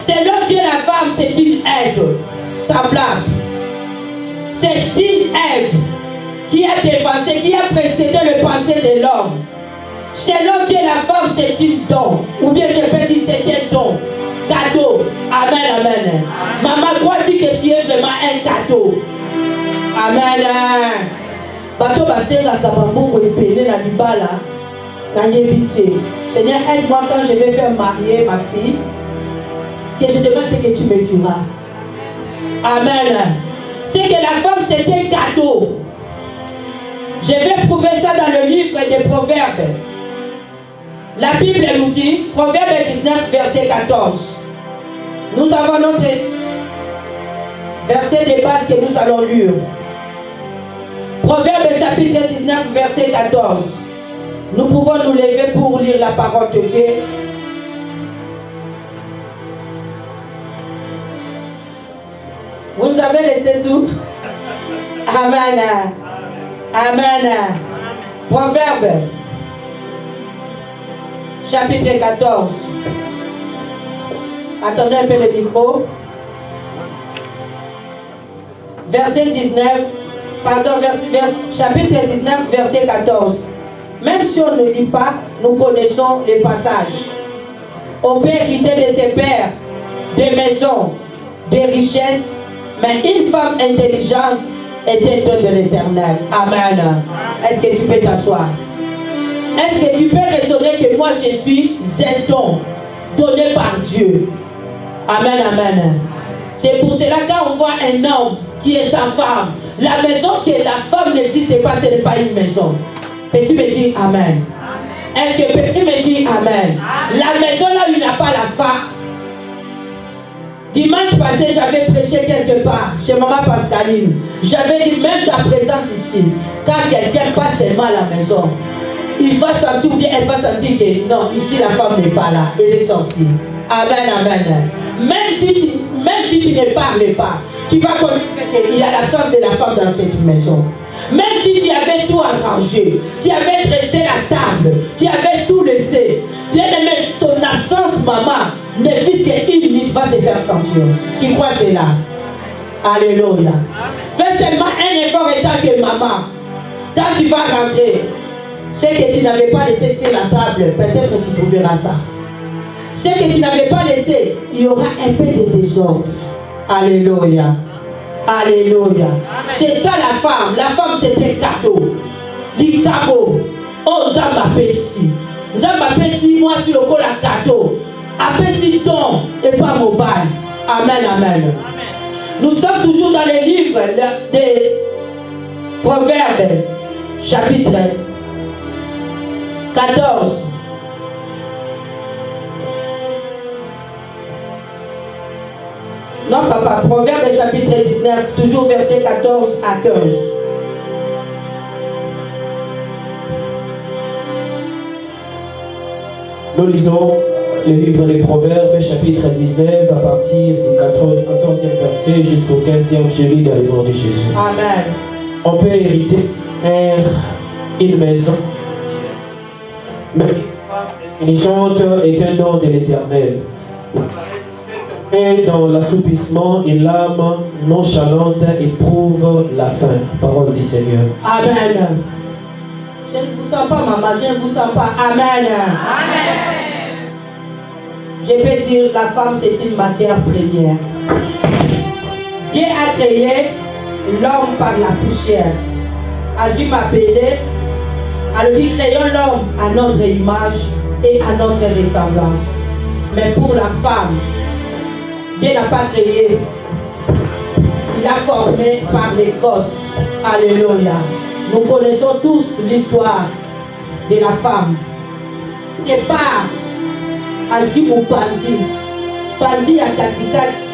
Selon Dieu, la femme, c'est une aide semblable. C'est une aide qui a dévancé, qui a précédé le passé de l'homme. Selon Dieu, la femme, c'est une don. Ou bien je peux dire c'est un don. Cadeau. Amen, amen. Maman croit que tu es vraiment un cadeau. Amen. Bateau basenga kabambo et péné la libala. Seigneur, aide-moi quand je vais faire marier ma fille. Que je demande ce que tu me diras. Amen. C'est que la femme, c'est un cadeau. Je vais prouver ça dans le livre des Proverbes. La Bible nous dit, Proverbe 19, verset 14. Nous avons notre verset de base que nous allons lire. Proverbe chapitre 19, verset 14. Nous pouvons nous lever pour lire la parole de Dieu. Vous nous avez laissé tout. Amen. Amen. Proverbe chapitre 14. Attendez un peu le micro. Verset 19. Pardon, chapitre 19, verset 14. Même si on ne lit pas, nous connaissons les passages. On peut hériter de ses pères, des maisons, des richesses, mais une femme intelligente est un don de l'Éternel. Amen. Est-ce que tu peux t'asseoir? Est-ce que tu peux raisonner que moi je suis un don donné par Dieu? Amen, amen. C'est pour cela quand on voit un homme qui est sa femme, la maison que la femme n'existe pas, ce n'est pas une maison. Peux-tu me dire amen? Est-ce que peux-tu me dire amen? La maison là où il n'y a pas la femme. Dimanche passé, j'avais prêché quelque part chez Maman Pascaline. J'avais dit même ta présence ici, quand quelqu'un passe seulement à la maison, il va sentir ou bien elle va sentir que non, ici la femme n'est pas là, elle est sortie. Amen, amen. Même si tu ne parles pas, tu vas connaître qu'il y a l'absence de la femme dans cette maison. Même si tu avais tout arrangé, tu avais dressé la table, tu avais tout laissé, bien aimé, ton absence, maman, ne fût qu'une minute va se faire sentir. Tu crois cela? Alléluia. Fais seulement un effort étant que maman. Quand tu vas rentrer, c'est que tu n'avais pas laissé sur la table, peut-être tu trouveras ça. C'est que tu n'avais pas laissé, il y aura un peu de désordre. Alléluia. Alléluia. C'est ça la femme. La femme c'est un cadeau. L'ikabo. Oh Zamba Pessi. Zamba Pessi, moi sur le col à cadeau. Apessi ton et pas mobile. Amen, amen. Nous sommes toujours dans les livres des Proverbes, chapitre 14. Non, papa, Proverbe chapitre 19, toujours verset 14 à 15. Nous lisons le livre des Proverbes, chapitre 19, à partir du 14e verset jusqu'au 15e. Je lis dans le nom de Jésus. Amen. On peut hériter une maison, mais intelligente est un don de l'Éternel. Et dans l'assoupissement et l'âme nonchalante éprouve la faim. Parole du Seigneur. Amen. Je ne vous sens pas, maman, je ne vous sens pas. Amen. Amen. Je peux dire, la femme, c'est une matière première. Dieu a créé l'homme par la poussière. A dû m'appeler, à lui créons l'homme à notre image et à notre ressemblance. Mais pour la femme, Dieu n'a pas créé. Il a formé par les côtes. Alléluia. Nous connaissons tous l'histoire de la femme. C'est pas Azu ou Panzi. Panzi à Katikati.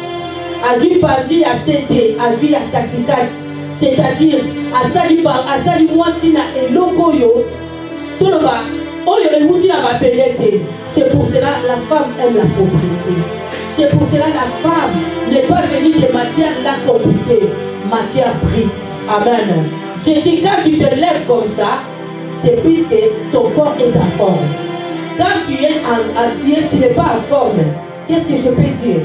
Azu Panzi à Sete. Azu à Katikati. C'est-à-dire, Asali moi si na elokoyo. Tout le monde. C'est pour cela que la femme aime la propriété. C'est pour cela que la femme n'est pas venue de matière là compliquée, matière brute. Amen. Je dis, quand tu te lèves comme ça, c'est puisque ton corps est en forme. Quand tu es entier, tu n'es pas en forme. Qu'est-ce que je peux dire?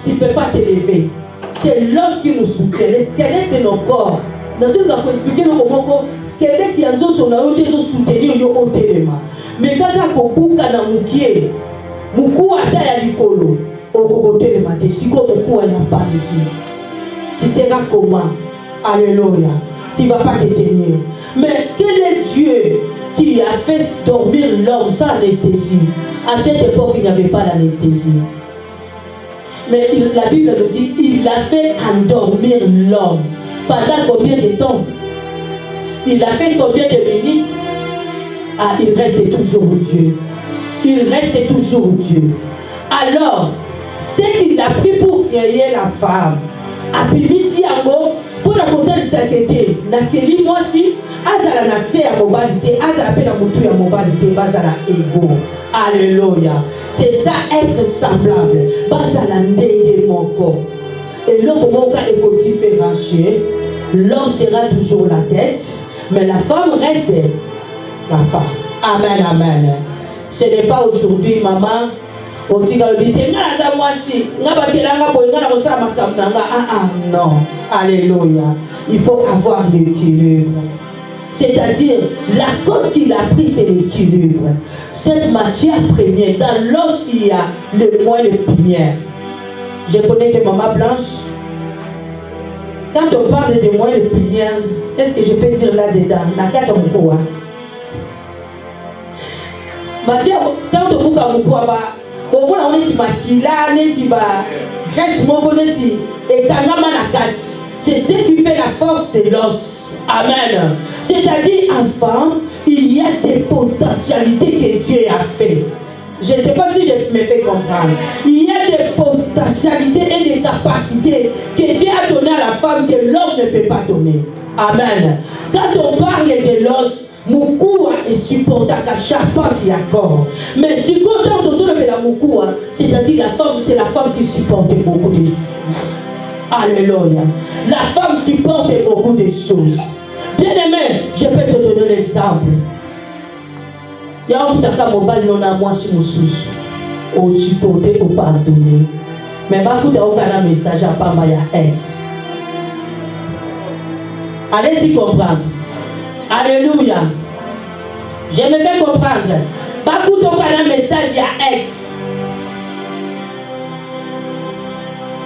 tu ne peux pas t'élever. C'est l'os qui nous soutient, le squelette de nos corps. Dans ce cas, pour expliquer comment le squelette, il y a des autres, on a des autres soutenir, il y a des éléments. Mais quand on a un moukier, moukou a taille à l'icolo, au côté de maté, si comme moukou a un parti, tu seras comment? Alléluia. Tu ne vas pas te tenir. Mais quel est Dieu qui a fait dormir l'homme sans anesthésie? À cette époque, il n'y avait pas d'anesthésie. Mais la Bible nous dit, il a fait endormir l'homme. Pendant combien de temps? Il a fait combien de minutes? Ah, il reste toujours Dieu. Il reste toujours Dieu. Alors, ce qu'il a pris pour créer la femme, a pris ici à mot, pour la côté de s'inquiéter, n'a qu'elle moi aussi, azala na se ya mobilité, azala pe na mutu ya mobilité, bazala ego. Alléluia. C'est ça être semblable. Bazala ndenge moko. Et l'homme comment est différencié, l'homme sera toujours la tête, mais la femme reste la femme. Amen, amen. Ce n'est pas aujourd'hui, maman. Non. Alléluia. Il faut avoir l'équilibre. C'est-à-dire, la côte qu'il a pris, c'est l'équilibre. Cette matière première, dans l'os, il y a le moelle épinière. Je connais que maman Blanche. Quand on parle de moelle épinière, qu'est-ce que je peux dire là-dedans? Matière, tant que vous avez on a dit makila, neti ba graisse moko neti et kangama na kati. C'est ce qui fait la force de l'os. Amen. C'est-à-dire, enfant, il y a des potentialités que Dieu a fait. Je ne sais pas si je me fais comprendre. Il y a des potentialités et des capacités que Dieu a données à la femme que l'homme ne peut pas donner. Amen. Quand on parle de l'os, Moukoua est supportable à charpente et à corps. Mais si quand on se la Moukoua, c'est-à-dire la femme, c'est la femme qui supporte beaucoup de choses. Alléluia. La femme supporte beaucoup de choses. Bien aimé, je peux te donner l'exemple. Il y a un peu mobile non à moi si nous sous. Au supporter, au pardonner. Mais beaucoup de message à pas ma ex. Allez-y comprendre. Alléluia. Je me fais comprendre. Beaucoup de message à ex.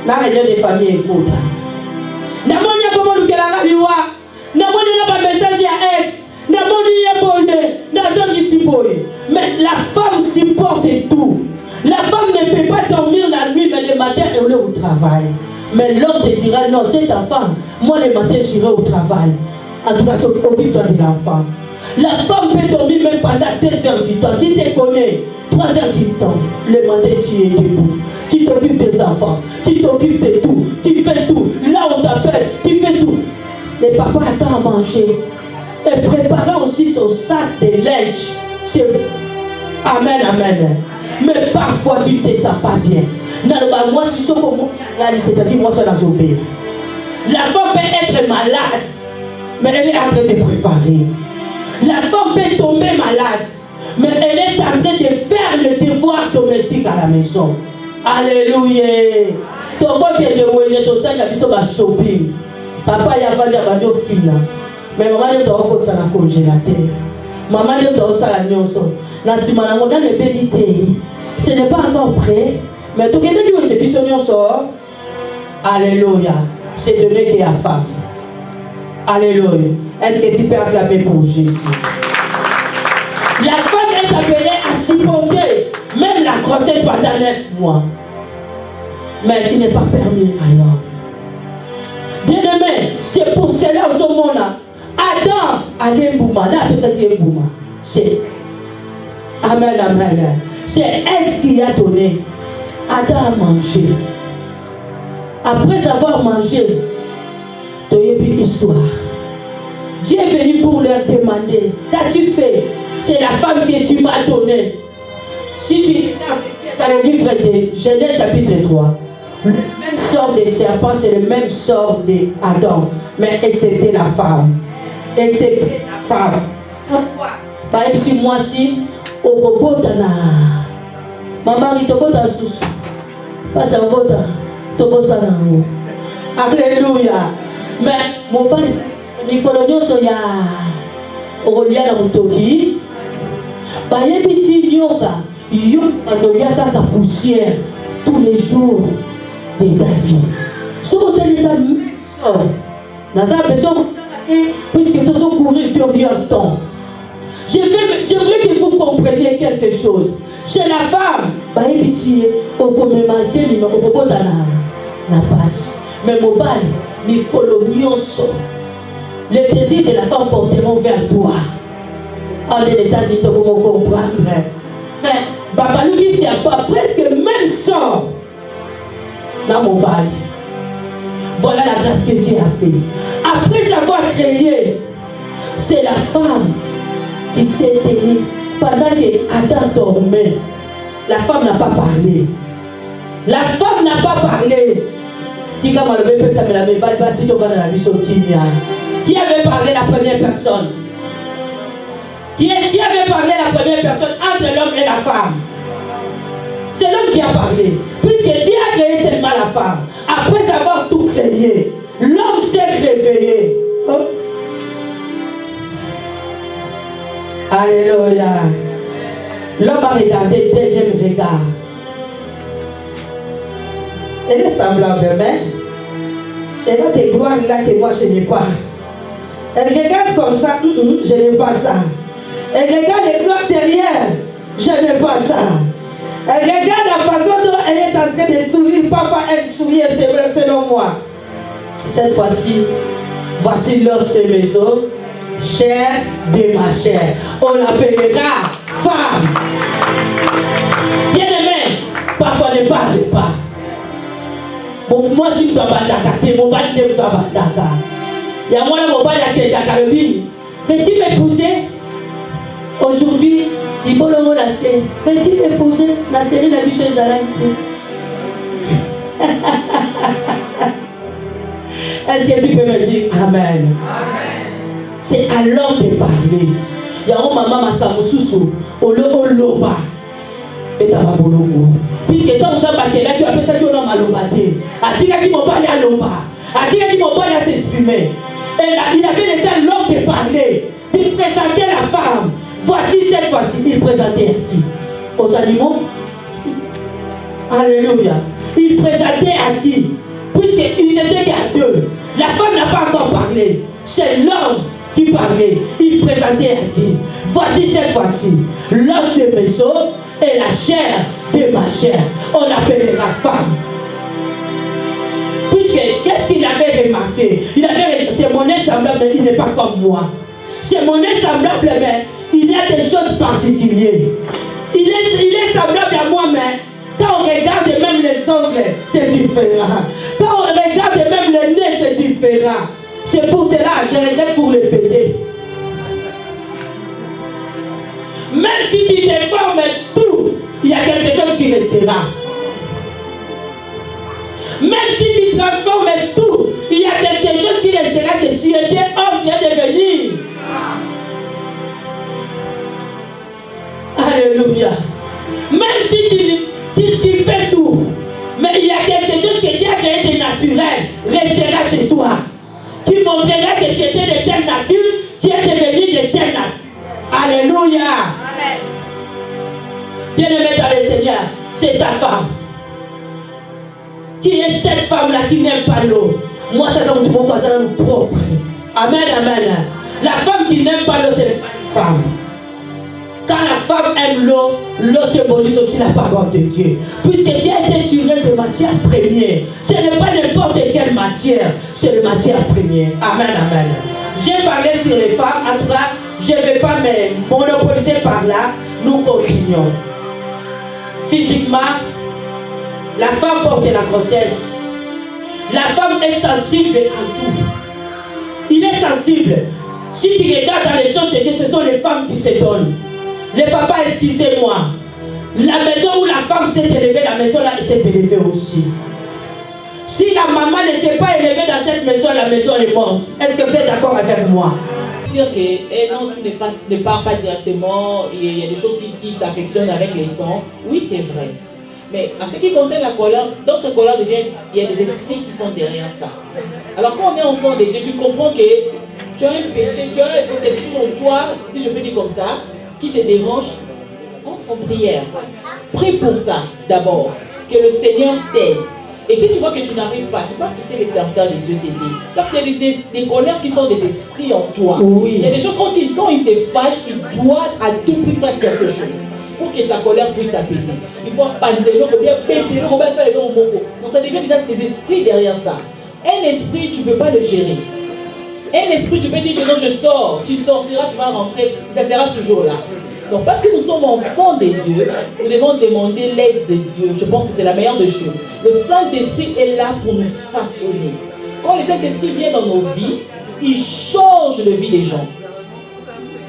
Na réunion de famille écoute. Na monia comment nous kelanga liwa. Na monia na message à ex. Na monia boye. Na zongi si boye. Mais la femme supporte tout. La femme ne peut pas dormir la nuit, mais le matin elle est au travail. Mais l'homme te dira non, cet enfant, moi le matin j'irai au travail. En tout cas, occupe-toi de l'enfant. La femme peut dormir même pendant 2 heures du temps. Tu te connais, 3 heures du temps. Le matin, tu es debout. Tu t'occupes des enfants. Tu t'occupes de tout. Tu fais tout. Là, on t'appelle. Tu fais tout. Le papa attend à manger. Et préparer aussi son sac de linge. C'est amen, amen. Mais parfois, tu ne te sens pas bien. Moi, si c'est-à-dire, moi, ça n'a obéi. La femme peut être malade. Mais elle est en train de préparer. La femme peut tomber malade, mais elle est en train de faire le devoir domestique à la maison. Alléluia. Shopping. Papa y a vendu à la fille. Mais maman est en train de congélateur. Maman est en train de nyonso. Na simana dans le bénité. Ce n'est pas encore prêt, mais tout quelqu'un qui veut se bisogner sort. Alléluia. C'est donné qu'il y a femme. Alléluia. Est-ce que tu peux acclamer pour Jésus? La femme est appelée à supporter même la grossesse pendant 9 mois. Mais il n'est pas permis à l'homme. Bien aimé, c'est pour cela au monde là. Adam allait bouma. C'est amen, amen. C'est Ève qui a donné. Adam a mangé. Après avoir mangé, tu as une histoire. Dieu est venu pour leur demander, qu'as-tu fait? C'est la femme que tu m'as donnée. Si tu dans le livre de Genèse chapitre 3, le même sort des serpents, c'est le même sort d'Adam, mais excepté la femme. Excepté la femme. Pourquoi? Par exemple, si moi, si, au Kobotana, maman, il te bota sous. Pas ça, bota. Alléluia. Mais mon père, Nicolonio Soya, Aurelia la Mutoki, Bayebisi Nyoka, Yoka ta poussière tous les jours de ta vie. Ce que tu as les amis, dans un besoin, puisque tu as couru derrière temps. Je voulais que vous compreniez quelque chose. Chez la femme, Bayebisi, au commémoration, au Bobotana, na passe. Mais mon bal, Nicolonioso, les désirs de la femme porteront vers toi. En États-Unis, tu peux comprendre. Mais Babalouki, c'est pas presque même sort dans mon bal. Voilà la grâce que Dieu a fait. Après avoir créé, c'est la femme qui s'est tenue. Pendant que Adam dormait, la femme n'a pas parlé. La femme n'a pas parlé. Qui avait parlé la première personne? Qui avait parlé la première personne entre l'homme et la femme? C'est l'homme qui a parlé. Puisque Dieu a créé seulement la femme. Après avoir tout créé, l'homme s'est réveillé. Alléluia. L'homme a regardé deuxième regard. Elle est semblable, mais elle a des gloires là que moi je n'ai pas. Elle regarde comme ça, je n'ai pas ça. Elle regarde les gloires derrière, je n'ai pas ça. Elle regarde la façon dont elle est en train de sourire. Parfois elle sourit, selon moi. Cette fois-ci, voici l'os de mes os, chair de ma chair. On l'appellera femme. Bien-aimé, parfois ne parle pas. Moi, je dois bandaka, mon bal ne doit bandaka. Il y a moi, mon bal qui est à Calobi. Veux-tu m'épouser? Aujourd'hui, il faut le mot lâcher. Veux-tu m'épouser? La série n'a vu ce Zalaki. Est-ce que tu peux me dire Amen? C'est à l'homme de parler. Il y a un maman makamususu, oloba. Puisque quand vous avez là, tu appelles ça que l'homme a lobaté. Atika qui m'a parlé à loba. Atika qui m'a parlé à s'exprimer. Et là, il avait laissé l'homme de parler, de présenter la femme. Voici cette fois-ci, il présentait à qui? Aux animaux. Alléluia. Il présentait à qui? Puisqu'ils étaient qu'à deux. La femme n'a pas encore parlé. C'est l'homme qui parlait. Il présentait à qui? Voici cette fois-ci l'os de mes os et la chair de ma chair. On l'appellera femme. Puisque, qu'est-ce qu'il avait remarqué? Il avait, c'est mon semblable, mais il n'est pas comme moi. C'est mon semblable, mais il y a des choses particulières. Il est semblable à moi, mais quand on regarde même les ongles, c'est différent. Quand on regarde même les nez, c'est différent. C'est pour cela que je regrette pour le péter. Même si tu déformes tout, il y a quelque chose qui restera. Même si tu transformes tout, il y a quelque chose qui restera que tu étais homme, tu es devenu. Alléluia. Même si tu fais tout, mais il y a quelque chose que Dieu a créé de naturel, restera chez toi. Qui montrera que tu étais de telle nature, tu es devenu de telle nature. Alléluia. Amen. Bien-aimé dans le Seigneur, c'est sa femme. Qui est cette femme-là qui n'aime pas l'eau? Moi, ça me trouve pas ça nous propre. Amen, amen. La femme qui n'aime pas l'eau, c'est la femme. Quand la femme aime l'eau, l'eau symbolise aussi la parole de Dieu. Puisque Dieu a été tiré de matière première. Ce n'est pas n'importe quelle matière, c'est la matière première. Amen, amen. J'ai parlé sur les femmes, en tout cas, je ne vais pas me monopoliser par là. Nous continuons. Physiquement, la femme porte la grossesse. La femme est sensible à tout. Il est sensible. Si tu regardes dans les choses de Dieu, ce sont les femmes qui se donnent. Les papas, excusez-moi. La maison où la femme s'est élevée, la maison là, elle s'est élevée aussi. Si la maman ne s'est pas élevée dans cette maison, la maison est morte. Est-ce que vous êtes d'accord avec moi? Dire que non, tout ne part pas directement, il y a des choses qui s'affectionnent avec les temps. Oui, c'est vrai. Mais en ce qui concerne la colère, d'autres colères deviennent, il y a des esprits qui sont derrière ça. Alors quand on est enfant de Dieu, tu comprends que tu as un péché, tu as quelque chose en toi, si je peux dire comme ça, qui te dérange, entre en prière. Prie pour ça d'abord, que le Seigneur t'aide. Et si tu vois que tu n'arrives pas, tu peux associer les serviteurs de Dieu t'aider. Parce qu'il y a des colères qui sont des esprits en toi. Oui. Il y a des choses quand il se fâche, il doit à tout prix faire quelque chose pour que sa colère puisse s'apaiser. Il faut panzer, ou bien péter, ou bien faire le moko. Donc ça devient déjà des esprits derrière ça. Un esprit, tu ne peux pas le gérer. Un esprit, tu peux dire que non, je sors, tu sortiras, tu vas rentrer, ça sera toujours là. Donc parce que nous sommes enfants de Dieu, nous devons demander l'aide de Dieu. Je pense que c'est la meilleure des choses. Le Saint-Esprit est là pour nous façonner. Quand le Saint-Esprit vient dans nos vies, il change la vie des gens.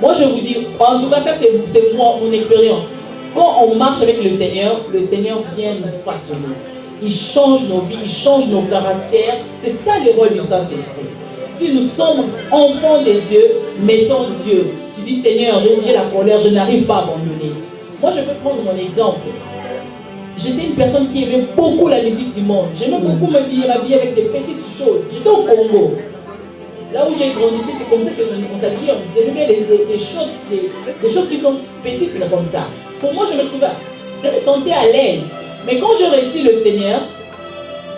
Moi je vous dis, en tout cas ça c'est mon expérience. Quand on marche avec le Seigneur vient nous façonner. Il change nos vies, il change nos caractères. C'est ça le rôle du Saint-Esprit. Si nous sommes enfants de Dieu, mettons Dieu. Tu dis Seigneur, j'ai la colère, je n'arrive pas à abandonner. Moi je peux prendre mon exemple. J'étais une personne qui aimait beaucoup la musique du monde. J'aimais beaucoup m'habiller avec des petites choses. J'étais au Congo. Là où j'ai grandi, c'est comme ça qu'on s'habillait. On aimait des choses qui sont petites comme ça. Pour moi, je me sentais à l'aise. Mais quand je reçus le Seigneur,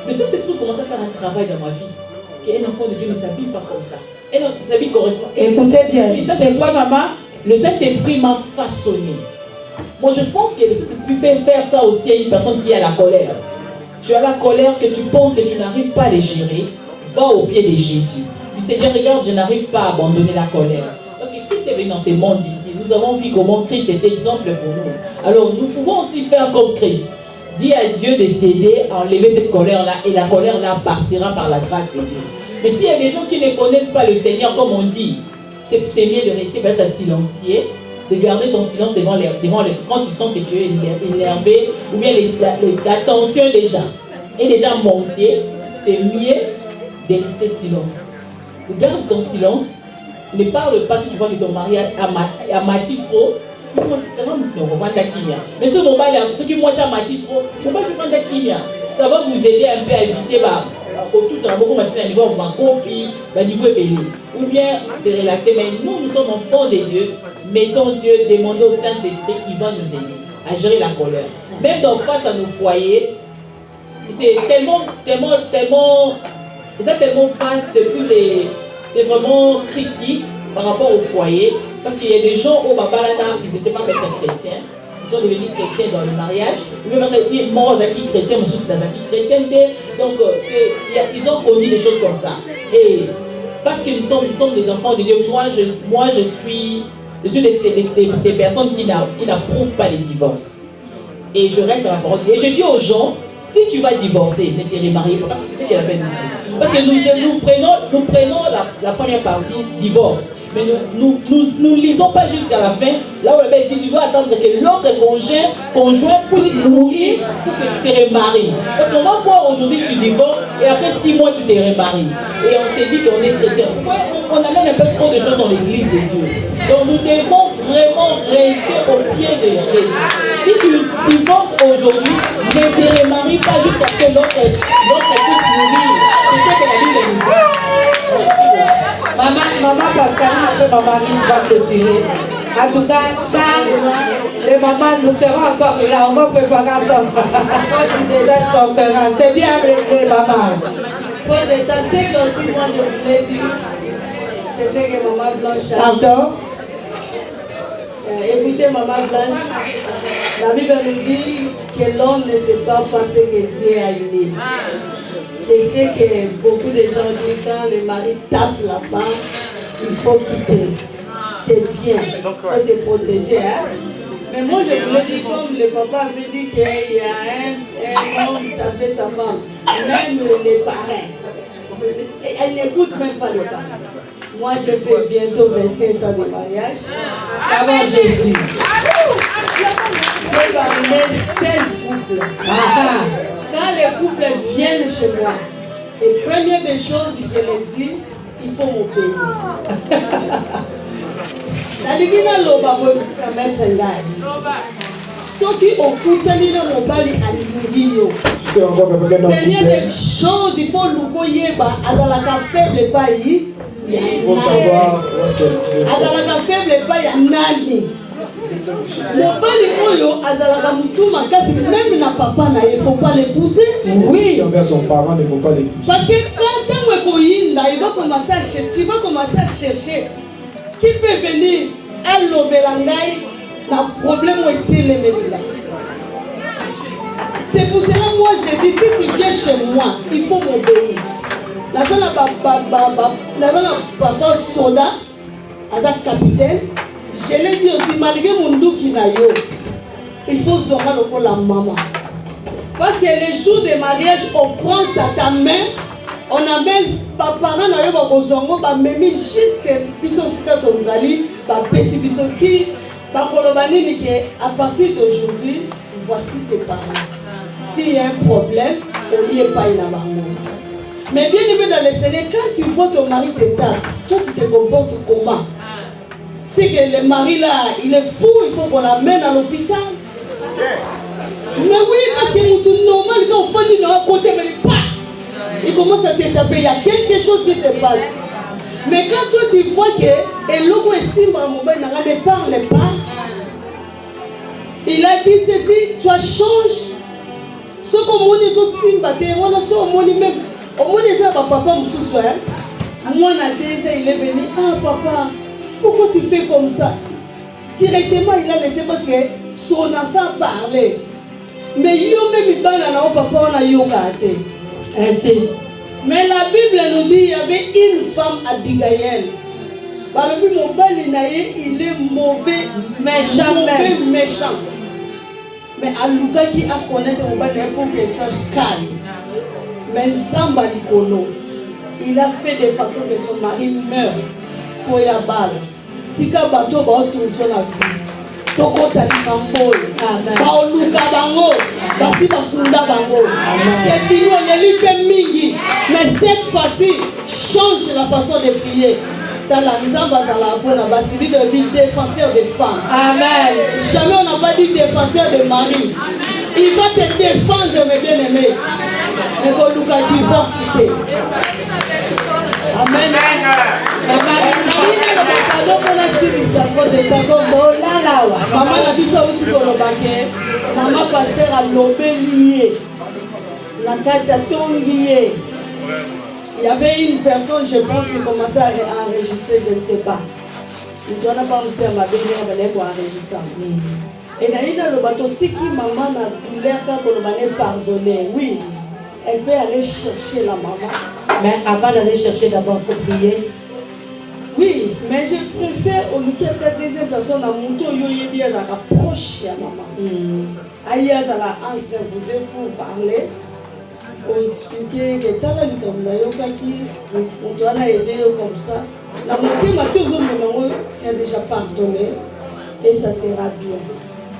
le Saint-Esprit commence à faire un travail dans ma vie. Qu'un enfant de Dieu ne s'habille pas comme ça. Un enfant s'habille correctement. Écoutez bien, c'est quoi maman? Le Saint-Esprit m'a façonné. Moi, je pense que le Saint-Esprit fait faire ça aussi à une personne qui a la colère. Tu as la colère que tu penses que tu n'arrives pas à les gérer. Va au pied de Jésus. Dis Seigneur, regarde, je n'arrive pas à abandonner la colère. Parce que Christ est venu dans ce monde ici. Nous avons vu comment Christ était exemple pour nous. Alors, nous pouvons aussi faire comme Christ. Dis à Dieu de t'aider à enlever cette colère-là. Et la colère-là partira par la grâce de Dieu. Mais s'il y a des gens qui ne connaissent pas le Seigneur, comme on dit, c'est mieux de rester peut-être silencieux, de garder ton silence devant les quand tu sens que tu es énervé, ou bien la tension est déjà montée, c'est mieux de rester silence. Garde ton silence, ne parle pas si tu vois que ton mari a mati trop. Mais ce moment là, ce qui moi ça mati trop, ça va vous aider un peu à éviter tout en beaucoup de niveau ma conflit, niveau élevé. Ou bien c'est relaxé, mais nous sommes enfants de Dieu. Mettons Dieu, demandons au Saint-Esprit, il va nous aider à gérer la colère. Même donc face à nos foyers, c'est tellement vaste que c'est vraiment critique par rapport au foyer. Parce qu'il y a des gens au Babalana, ils n'étaient pas chrétiens. Ils sont devenus chrétiens dans le mariage. Ils morts à chrétiens, chrétiens. Donc ils ont connu des choses comme ça. Et parce que nous sommes des enfants de Dieu, moi je suis des personnes qui n'approuvent pas les divorces. Et je reste à ma parole. Et je dis aux gens, si tu vas divorcer, ne te remarie pas. Parce que c'est la peine aussi. Parce que nous prenons la première partie, divorce. Mais nous ne lisons pas jusqu'à la fin. Là où la Bible dit, tu dois attendre que l'autre conjoint puisse mourir pour que tu te remaries. Parce qu'on va voir aujourd'hui que tu divorces et après 6 mois tu te remaries. Et on s'est dit qu'on est chrétien. Pourquoi on amène un peu trop de choses dans l'église de Dieu? Donc nous devons vraiment rester au pied de Jésus. Si tu divorces aujourd'hui, ne te remarie pas jusqu'à ce que l'autre puisse mourir. C'est ça que la Bible nous dit. Merci beaucoup. Maman Pascaline, après ma mari va clôturer. En tout cas, ça, les mamans, nous serons encore là. On va préparer encore cette conférence. C'est bien avec les mamans. Faut détasser que aussi, moi je voulais dire. C'est ce que maman Blanche a dit. Encore? Écoutez, maman Blanche, la Bible nous dit que l'homme ne sait pas ce que Dieu a aimé. Je sais que beaucoup de gens disent quand le mari tape la femme, il faut quitter. C'est bien, il faut se protéger. Hein? Mais moi je voulais dire, comme le papa avait dit qu'il y a un homme qui tapait sa femme, même les parents, elle n'écoute même pas les parents. Moi j'ai fait bientôt 25 ans de mariage. Avant Jésus. J'ai parlé 16 couples. Quand les couples viennent chez moi, et première des choses, je leur dis, il faut m'obéir. La divine loba peut permettre un gars. soki okutani na mobali alingi yo première des choses il faut luko yeba azalaka faible epai ya azalaka faible epai ya nani mobali oyo azalaka mutu makasi même na papa na ye faut pas le pousser oui envers son parent ne faut pas les pousser parce que quand tango ekoyinda il va commencer à chercher tu vas commencer à chercher qui peut venir alobela ngai na problème o etelemeli ngai. C'est pour cela moi je dis si tu viens chez moi il faut m'obéir. Nazana papa soda ada capitaine. Je l'ai dit aussi, malgré mon doux qui n'a yo, il faut se rendre pour la maman. Parce que les jours de mariage, on prend sa main, on amène parents na yo ba kozongo ba memi jusqu'à biso stade ozali ba pesi biso qui ba kolobani ni que à partir d'aujourd'hui, voici tes parents. S'il y a un problème, on y est pas il a bango. Mais bien aimé dans le Seigneur, quand tu vois ton mari te tape, toi tu te comportes comment? C'est que le mari là, il est fou, il faut qu'on l'amène à l'hôpital. Mais oui, parce que nous normal quand on fait dans côté, mais pas. Il commence à te taper, il y a quelque chose qui se passe. Mais quand toi tu vois que et logo est si mobile ne parle pas. Il a dit ceci, toi change. Ce qu'on m'a dit aussi simbaté, on a ça on même. On m'a dit ça papa m'soussou hein. Moi na déjà il est venu, ah papa. Pourquoi tu fais comme ça? Directement, il a laissé parce que son enfant parlait. Mais yo même il parle à papa, on a eu gâté. Insiste. Mais la Bible nous dit il y avait une femme Abigail. Par le but, mon bel il est mauvais, méchant. Mais Aluka qui a connaître mon bel pour qu'il soit calme. Mais Samba Nicolo, il a fait de façon que son mari meure. Pour ya balle. Si ka bato ba otunso na vie. Toko talikambo. Ba oluka bango. Basi bakunda bango. C'est fini on est libre mingi. Mais cette fois-ci, change la façon de prier. Dans la nzamba dans la bonne basi de défenseur des femmes. Amen. Jamais on n'a pas dit défenseur de mari. Il va te défendre mes bien-aimés. Mais oluka diversité. Amen. Maman a dit ça au Tchikolobaké. Maman pasteur a l'obélié. La Katia Tongié. Il y avait une personne, je pense, qui commençait à enregistrer, je ne sais pas. Il ne doit pas me faire ma belle pour enregistrer. Et dans le bateau, qui maman a douleur quand on va pardonner. Oui, elle peut aller chercher la maman. Mais avant d'aller chercher, d'abord, il faut prier. Oui, mais je préfère au lieu que la deuxième personne à mon tour, il y a approche à maman. Aïe, ça va entre vous deux pour parler, pour expliquer que t'as la on doit aider comme ça. La montée, Mathieu, tu as déjà pardonné et ça sera bien.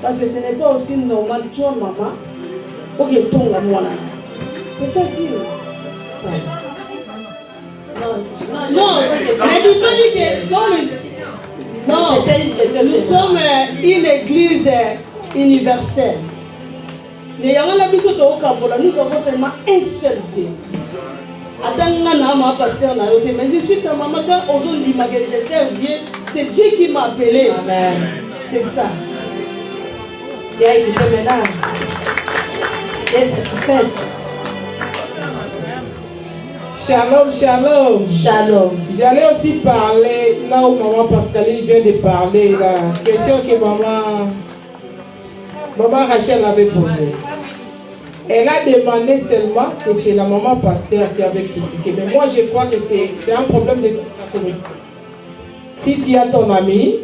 Parce que ce n'est pas aussi normal, toi, maman, pour que ton amour là. C'est pas dire ça. Non, mais tu peux dire que non, nous sommes une église universelle. Nous avons seulement un seul Dieu. Mais je suis ta maman quand on dit que je sers Dieu, c'est Dieu qui m'a appelé. Amen. C'est ça. Tu as écouté maintenant. Tu es satisfaite. Shalom, shalom. Shalom. J'allais aussi parler là où maman Pascaline vient de parler, la question que maman Rachel avait posée. Elle a demandé seulement que c'est la maman pasteur qui avait critiqué. Mais moi je crois que c'est un problème de communauté. Si tu as ton ami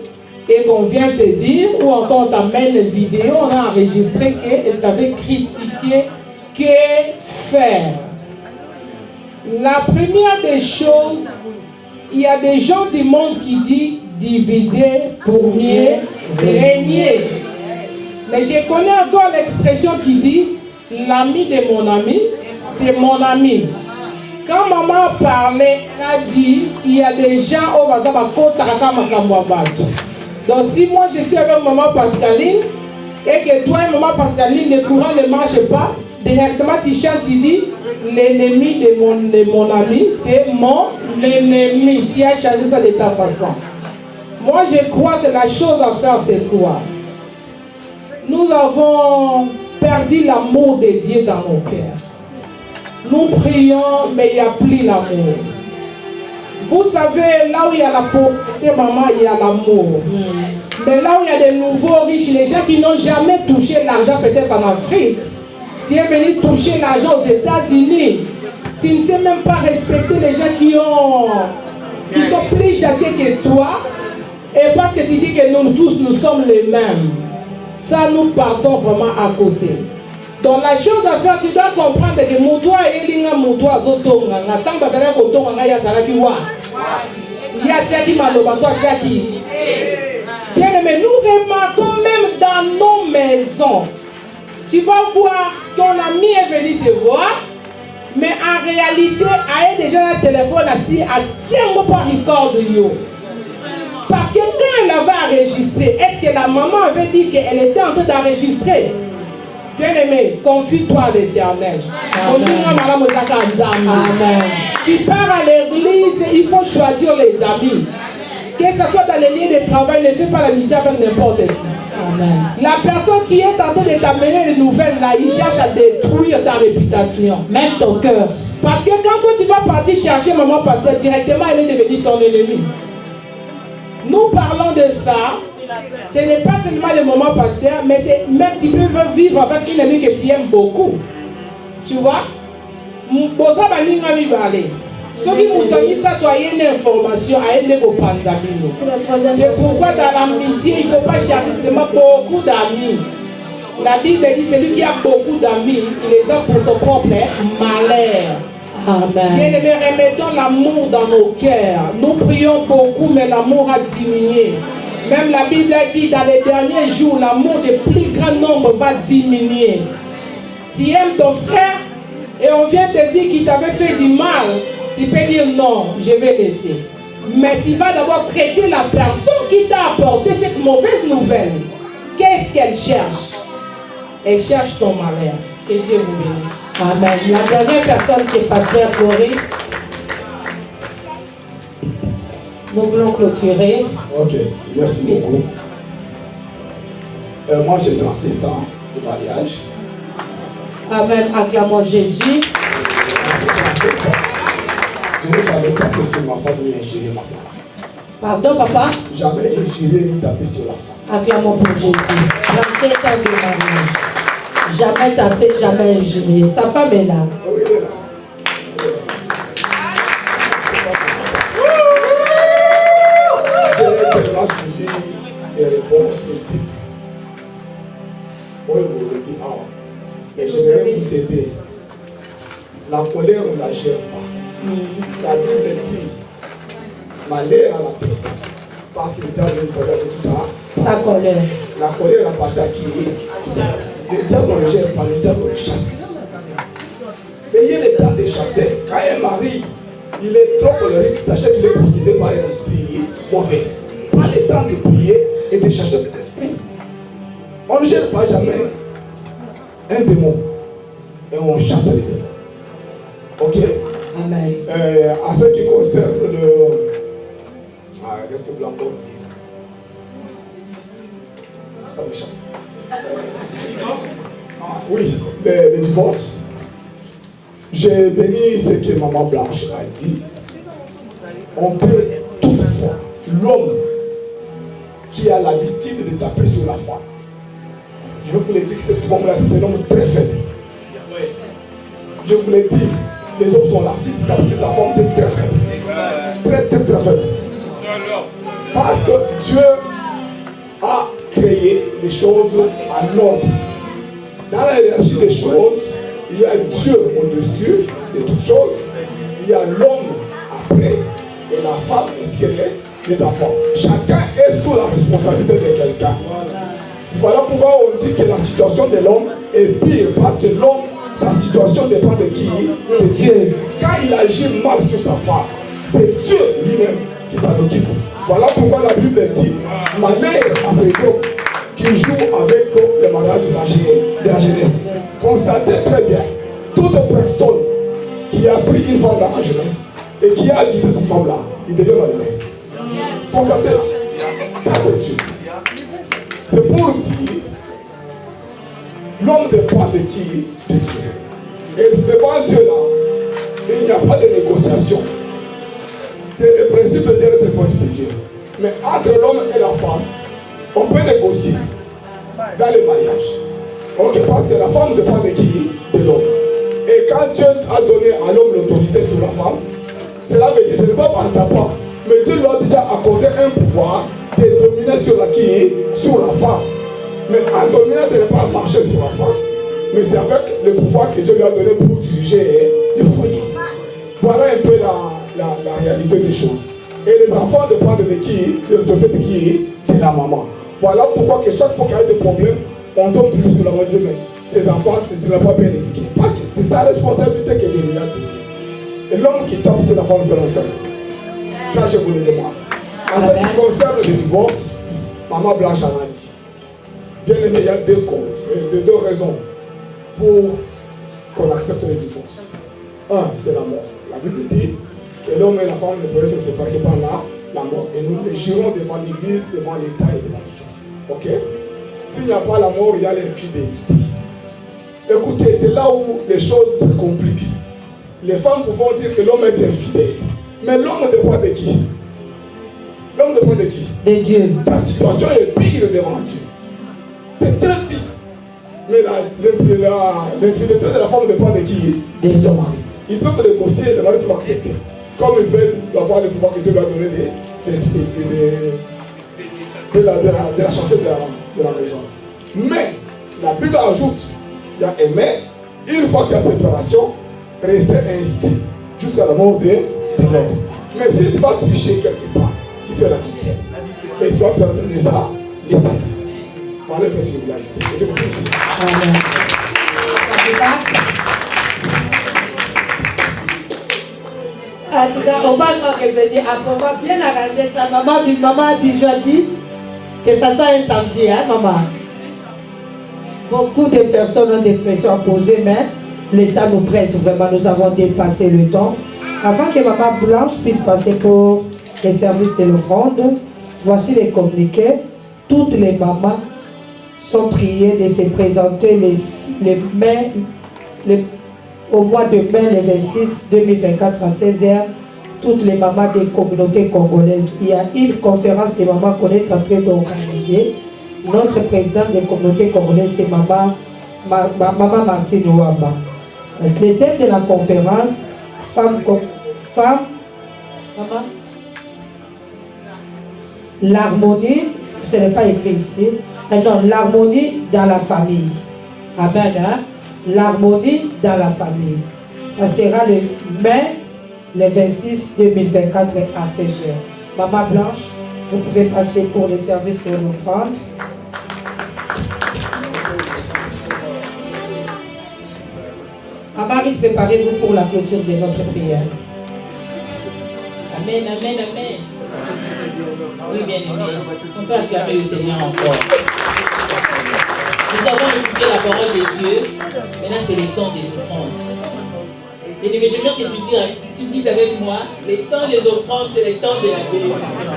et qu'on vient te dire, ou encore on t'amène une vidéo, on a enregistré qu'elle t'avait critiqué, que faire? La première des choses, il y a des gens du monde qui disent diviser pour mieux régner. Mais je connais encore l'expression qui dit l'ami de mon ami, c'est mon ami. Quand maman parlait, elle a dit il y a des gens au Bazaba Kota Makambo. Donc si moi je suis avec maman Pascaline, et que toi et maman Pascaline, le courant ne marche pas, directement tu chantes, tu dis l'ennemi de mon ami, c'est mon ennemi. Tu as changé ça de ta façon. Moi, je crois que la chose à faire, c'est quoi? Nous avons perdu l'amour de Dieu dans nos cœurs. Nous prions, mais il n'y a plus l'amour. Vous savez, là où il y a la pauvreté, maman, il y a l'amour. Mais là où il y a des nouveaux riches, les gens qui n'ont jamais touché l'argent, peut-être en Afrique, tu es venu toucher l'argent aux États-Unis. Tu ne sais même pas respecter les gens qui sont plus âgés que toi. Et parce que tu dis que nous tous, nous sommes les mêmes. Ça, nous partons vraiment à côté. Donc la chose à faire, tu dois comprendre que Moutoua et Linga Moutoua Zotonga, Natang Bazara Kotonga, Yazaraki Wa. Yachaki Malobato Chaki. Bien aimé, nous remarquons même dans nos maisons. Tu vas voir, ton ami est venu te voir, mais en réalité, il y a déjà un téléphone assis à Tiengo par record yo. Parce que quand elle avait enregistré, est-ce que la maman avait dit qu'elle était en train d'enregistrer? Bien-aimé, confie-toi à l'Éternel. Amen. Tu pars à l'église, il faut choisir les amis. Que ce soit dans les lieux de travail, ne fais pas l'amitié avec n'importe qui. Amen. La personne qui est en train de t'amener les nouvelles là, il cherche à détruire ta réputation. Même ton cœur. Parce que quand toi tu vas partir chercher maman pasteur, directement elle est devenue ton ennemi. Nous parlons de ça. Ce n'est pas seulement le moment pasteur, mais c'est même tu peux vivre avec une amie que tu aimes beaucoup. Tu vois? C'est pourquoi dans l'amitié, il ne faut pas chercher seulement beaucoup d'amis. La Bible dit celui qui a beaucoup d'amis, il les a pour son propre malheur. Amen. Bien-aimés, remettons l'amour dans nos cœurs. Nous prions beaucoup, mais l'amour a diminué. Même la Bible a dit dans les derniers jours, l'amour de plus grand nombre va diminuer. Tu aimes ton frère et on vient te dire qu'il t'avait fait du mal. Tu peux dire non, je vais laisser. Mais tu vas d'abord traiter la personne qui t'a apporté cette mauvaise nouvelle. Qu'est-ce qu'elle cherche? Elle cherche ton malheur. Que Dieu vous bénisse. Amen. La dernière personne, c'est Pasteur Corée. Nous voulons clôturer. Ok, merci beaucoup. Moi, j'ai 37 ans de mariage. Amen. Acclamons Jésus. Je n'ai jamais tapé sur ma femme ni ingéré ma femme. Pardon, papa? Jamais ingéré ni tapé sur la femme. Acclamons pour Jésus. 37 ans de mariage. Jamais tapé, jamais injurié. Sa femme est là. Oui, elle est là. J'ai tellement suivi les réponses politiques. Oui, vous le dites, mais je vais vous aider. La colère, on ne la gère pas. La Bible dit, malheur à la paix. Parce que le diable ne savait tout ça. Sa colère. La colère appartient à qui? Le diable ne le gère pas, le diable le chasse. Ayez le temps de chasser. Quand un mari, il est trop colérique, sachez qu'il est possédé par un esprit mauvais. Prends le temps de prier et de chasser cet esprit. On ne gère pas jamais un démon et on chasse les démons. Ok? Amen. À ce qui concerne le... qu'est-ce que Blanco dit? Ça m'échappe. Oui, le divorce. J'ai béni ce que Maman Blanche a dit. On peut toutefois, l'homme qui a l'habitude de taper sur la femme, je vous l'ai dit que cet homme-là, c'est un homme très faible. Je vous l'ai dit, les hommes sont là. Si tu tapes sur ta femme, c'est très faible. Très, très, très faible. Parce que Dieu a créé les choses en ordre. Dans la hiérarchie des choses, il y a Dieu au-dessus de toutes choses. Il y a l'homme après et la femme, est-ce qu'elle est? Les enfants. Chacun est sous la responsabilité de quelqu'un. Voilà pourquoi on dit que la situation de l'homme est pire. Parce que l'homme, sa situation dépend de qui? De Dieu. Quand il agit mal sur sa femme, c'est Dieu lui-même qui s'en occupe. Voilà pourquoi la Bible dit, malheur à cet homme qui joue avec les mariages de la jeunesse. Constatez très bien, toute personne qui a pris une femme dans la jeunesse et qui a abusé cette femme-là, il devient malheureux. Constatez-la. Ça, c'est Dieu. C'est pour dire, l'homme dépend de qui? De Dieu. Et devant Dieu-là, il n'y a pas de négociation. C'est le principe de Dieu, c'est le principe de Dieu. Mais entre l'homme et la femme, on peut négocier dans le mariage. Ok, parce que la femme dépend de qui? De l'homme. Et quand Dieu a donné à l'homme l'autorité sur la femme, cela veut dire, ce n'est pas par ta part, mais Dieu lui a déjà accordé un pouvoir de dominer sur la qui? Sur la femme. Mais en dominant, ce n'est pas marcher sur la femme, mais c'est avec le pouvoir que Dieu lui a donné pour diriger le foyer. Voilà un peu la réalité des choses. Et les enfants dépendent de qui? De l'autorité de qui? De la maman. Voilà pourquoi que chaque fois qu'il y a des problèmes, on tombe plus sur la maman. Mais ces enfants, tu n'as pas bien éduqué. Parce que c'est sa responsabilité que Dieu lui a donnée. Et l'homme qui tape sur la femme, c'est l'enfer. Ça, je vous le dis moi. En ce qui concerne le divorce, Maman Blanche en a dit. Bien aimé, il y a deux causes, deux raisons pour qu'on accepte le divorce. Un, c'est la mort. La Bible dit que l'homme et la femme ne peuvent se séparer par la mort. Et nous les jurons devant l'Église, devant l'État et devant toutes choses. Ok? S'il n'y a pas la mort, il y a l'infidélité. Écoutez, c'est là où les choses se compliquent. Les femmes peuvent dire que l'homme est infidèle. Mais l'homme dépend de qui? L'homme dépend de qui? De Dieu. Sa situation est pire devant Dieu. C'est très pire. Mais l'infidélité de la femme dépend de qui? De son mari. Ils peuvent négocier, le mari peut accepter. Comme ils peuvent avoir le pouvoir que Dieu lui a donné de la chasser de la maison. Mais la Bible ajoute, il y a un mais, une fois qu'il y a séparation, rester ainsi jusqu'à la mort de l'autre. Mais si tu vas tricher quelque part, tu fais la quitte. Et tu vas perdre les sacs. Voilà le principe de la justice. Amen. En tout cas, on va encore revenir. Après, on va bien arranger ça. Maman a dit choisi que ça soit un samedi, hein, maman. Beaucoup de personnes ont des pressions posées, mais le temps nous presse vraiment. Nous avons dépassé le temps. Avant que Maman Blanche puisse passer pour les services de l'offrande, voici les communiqués. Toutes les mamans sont priées de se présenter au mois de mai, le 26 2024 à 16h. Toutes les mamans des communautés congolaises. Il y a une conférence de mamans qu'on est en train d'organiser. Notre présidente des communautés congolaises, c'est Maman Martine Ouamba. Le thème de la conférence, l'harmonie, ce n'est pas écrit ici, non, l'harmonie dans la famille. Amen, hein? L'harmonie dans la famille. Ça sera le mai, le 26 2024 à 16h. Maman Blanche, vous pouvez passer pour les services de l'offrande. Marie, préparez-vous pour la clôture de notre prière. Amen, amen, amen. Oui, bien aimé. On peut acclamer le Seigneur encore. Nous avons écouté la parole de Dieu. Maintenant, c'est le temps des offrandes. Bien aimé, j'aime bien que tu dises avec moi, le temps des offrandes, c'est le temps de la bénédiction.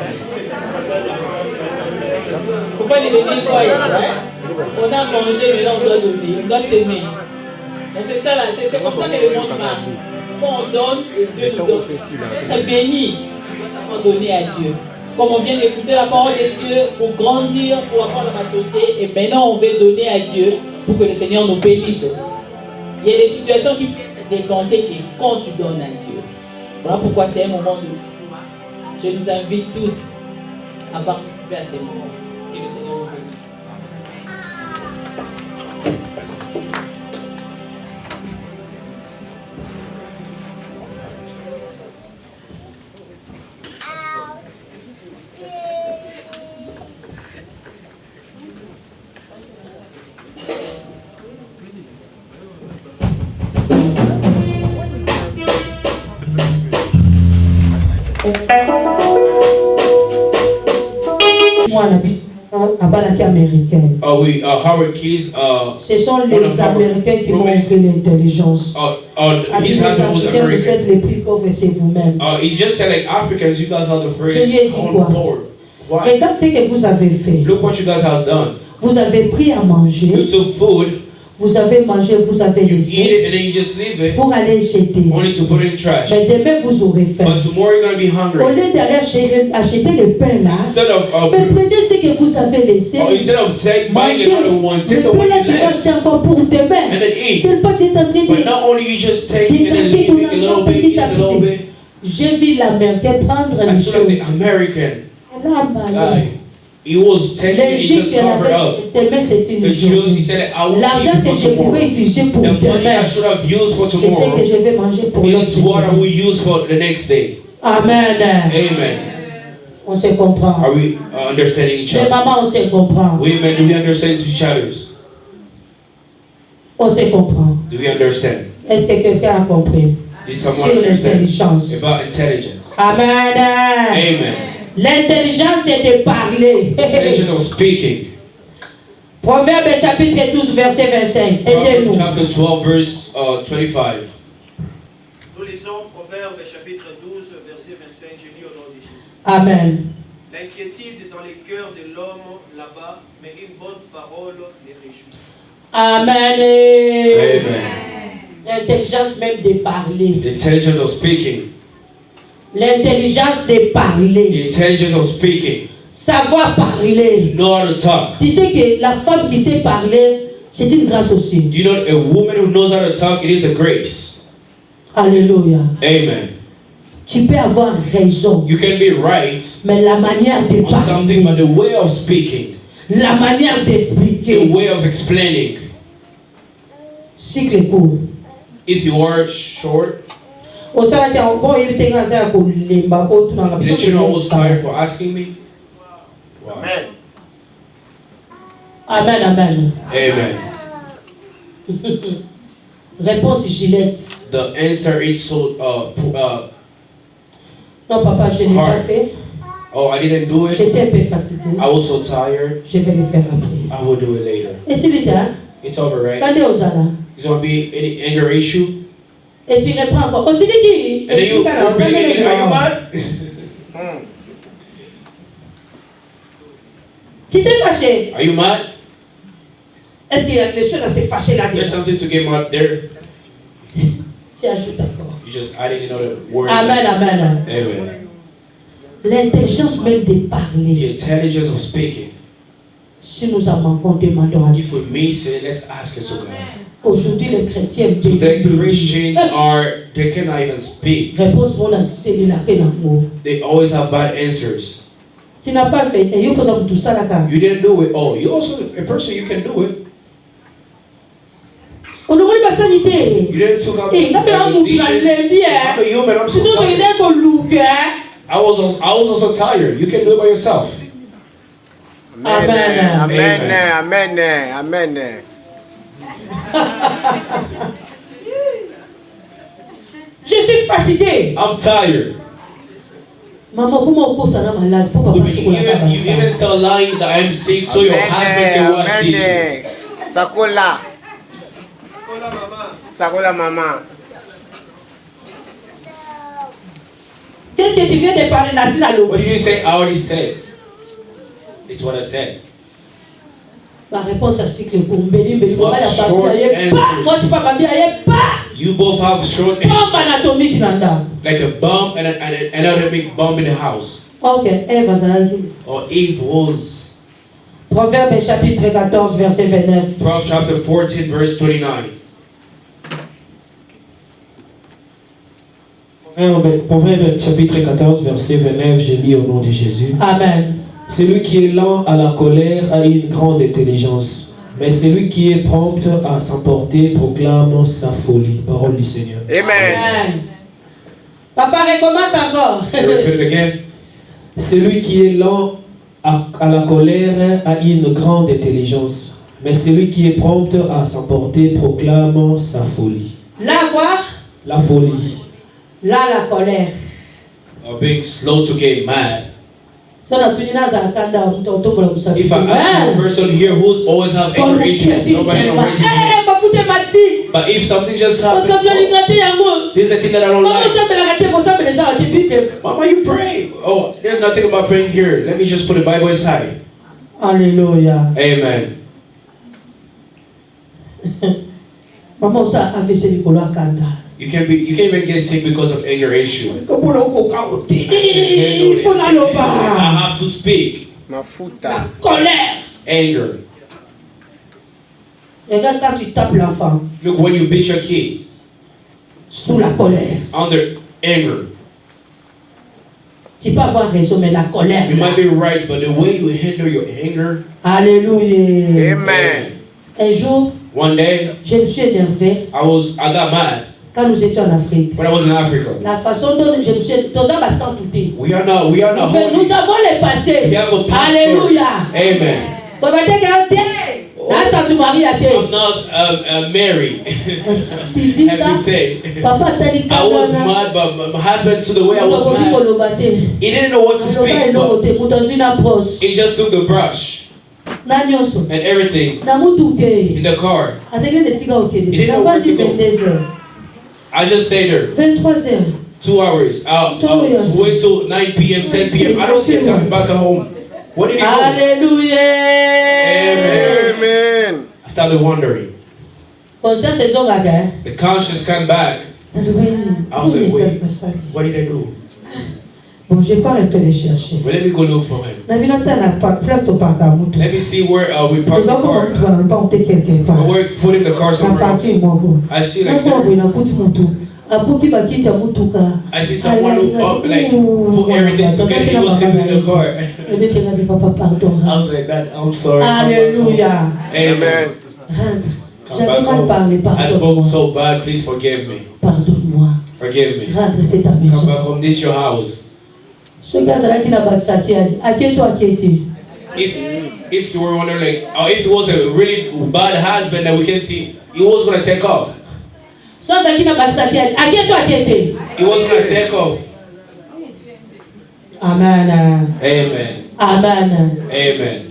Il ne faut pas devenir croyant. Hein? On a mangé, maintenant on doit donner, on doit s'aimer. C'est ça là, c'est comme ça que le monde marche. Quand on donne, Dieu nous donne. Être béni, on doit donner à Dieu. Comme on vient d'écouter la parole de Dieu pour grandir, pour avoir la maturité, et maintenant on veut donner à Dieu pour que le Seigneur nous bénisse aussi. Il y a des situations qui peuvent décanter que quand tu donnes à Dieu. Voilà pourquoi c'est un moment de choix. Je nous invite tous à participer à ces moments. Que le Seigneur nous bénisse. abalaki américaine. Howard Keys, Ce sont one les of our Américains qui m'ont roommates. offert l'intelligence. His Les husband was Africains, vous êtes American. les plus pauvres, c'est vous-même. He just said, like, Africans, you guys are the Je lui ai first dit on quoi? board. Why? Regarde ce que vous avez fait. Look what you guys have done. Vous avez pris à You manger, took food, vous avez mangé, vous avez you eat laissé it, and then you just leave it, pour aller jeter. only to put it in trash. Mais demain, vous aurez faim. But tomorrow you're going to be Au hungry. lieu d'aller acheter le pain là, Instead of, mais prenez ce que vous avez laissé. instead of buying Mangez. another one, take Le the pain one là, you tu vas left. acheter encore pour demain. And then eat. C'est pas que tu es en train But de... not only you just take and then Détendez leave ton it a little argent bit, petit eat à a little petit. bit. J'ai vu l'Américain prendre I les saw the choses. American. Elle a avalé. He was taking it, he L'Égypte, just elle covered up. avait... Demain, c'est une The shoes, he journée. said, I will L'argent use que for je tomorrow. pouvais utiliser pour The money demain, I should have used for je sais que tomorrow, je vais manger pour it l'autre is what I jour. will use for the next day. Amen. Amen. On se comprend. Are we understanding each Les other? mamans, on se comprend. Women, do we understand each other? On se comprend. Do we understand? Est-ce que quelqu'un a compris? Did someone Sur understand l'intelligence. about intelligence? Amen. Amen. L'intelligence, c'est de parler. Intelligence of speaking. Proverbe chapitre 12, verset 25. Proverbs Aidez-nous. chapter 12, verse 25. Nous lisons Proverbe chapitre 12, verset 25, je lis au nom de Jésus. Amen. L'inquiétude dans les cœurs de l'homme là-bas, mais une bonne parole les réjouit. Amen. Amen. L'intelligence même de parler. The intelligence of speaking. L'intelligence de parler. The intelligence of speaking. Savoir parler. Know how to talk. Tu sais que la femme qui sait parler, c'est une grâce aussi. You know, a woman who knows how to talk, it is a grace. Alléluia. Amen. Tu peux avoir raison, You can be right mais la manière de on something, but parler, the way of speaking, la manière the d'expliquer, way of explaining. cycle court. If you are short, osalaki yango oyebi te nga aza ya kolemba otunanga biso did you know I was tired for tolemba. asking me? Wow. Amen. Amen, amen. Amen. Réponse Gillette. The answer is so, Non papa, je n'ai pas Hard. fait. oh, I didn't do it. J'étais un peu fatigué. I was so tired. Je vais le faire après. I will do it later. Et Silita, It's over, right? quand ozala, Is there going to be any anger issue? et tu reprends encore. Osiliki, And then you repeat it again. Are you mad? tu t'es fâché. Are you mad? Est-ce qu'il y a des choses à se fâcher There's là-dedans? something to get mad there. Tu ajoutes encore. You just adding another word. Amen, amen. Amen. L'intelligence même de The parler. intelligence of speaking. Si nous en manquons, demandons à Dieu. If we miss it, let's ask it to God. Aujourd'hui, les chrétiens Today, Christians they cannot even speak. réponse pour la cellule là que dans They always have bad answers. tu n'as pas fait et yo pose tout ça là You didn't do it. Oh, you also a person. You can do it. on demande pas sanité You didn't took out et quand on the nous prend dishes. les bien I'm a human. I'm tu so sais qu'il tired. est qu'on look I was also tired. You can do it by yourself. Amen. Amen. Amen. Amen. Amen. je suis fatigué I'm tired. maman comment on cause ça dans malade pour papa You even still lying that I'm sick so your husband can wash dishes. Sakola. Sakola maman. qu'est-ce que tu viens de parler Nassi na What lo did you say? I already said. It's what I said. la réponse à cycle pour mbeli What pas ya short papier aye pas answers? moi je suis pas papier aye pas You both have short bombe answers. anatomique dans ndako. Like a bomb and another big bomb in the house. OK Ève azalaki Or Eve was. Proverbe chapitre 14 verset 29. Proverbs chapter 14 verse 29. Proverbe chapitre 14, verset 29, je lis au nom de Jésus. Amen. Celui qui est lent à la colère a une grande intelligence, mais celui qui est prompt à s'emporter proclame sa folie. Parole du Seigneur. Amen. Papa recommence encore. You repeat it again. Celui qui est lent à la colère a une grande intelligence, mais celui qui est prompt à s'emporter proclame sa folie. Là quoi? La folie. Là la colère. Being slow to get mad. If I ask a person here who's always have anger issues, nobody can raise his hand. But if something just happens, this is the thing that I don't like. Mama, you pray. Oh, there's nothing about praying here. Let me just put the Bible aside. Alléluia. Amen. Maman ça a fait Nicolas Kanda. You can't even get sick because of anger issue. Il faut la I have to speak. La colère. Anger. Regarde quand tu tapes l'enfant. Look, when you beat your kids. Sous la colère. Under anger. Tu peux avoir raison, mais la colère. You might be right, but the way you handle your anger. Alléluia. Amen. Un jour, one day, je me suis énervé. I got mad. Quand nous étions en Afrique. When I was in Africa. La façon dont je me suis We are not nous avons les passés. Alléluia. Amen. I'm not married. Have you say? Papa I was mad, but my husband saw the way I was mad. He didn't know what to speak, but he just took the brush and everything in the car. He didn't know where to go. I just stayed there 2 hours. Wait till 9 p.m., 10 p.m. I don't see him coming back at home. What did he do? Hallelujah. Amen. I started wondering. The conscience came back. I was like, wait, what did I do? Bon, je pars un peu les chercher. Well, let me go look for him. Let me see where we park the car. We're putting the car somewhere else. I see like I see someone who put everything together. He was sleeping in the car. I was like, that, I'm sorry. Hallelujah. Amen. J'avais mal parlé, I spoke so bad. Please forgive me. Pardonne-moi. Forgive me. Rentre, c'est ta Come maison. back home. This is your house. Ce gars-là qui n'a pas de ça qui a dit, à qui toi qui étais? If you were wondering, like, if it was a really bad husband that we can see, he was gonna take off. Sans ça qui n'a pas de ça qui a dit, à qui toi qui étais? He was gonna take off. Amen. Amen. Amen. Amen.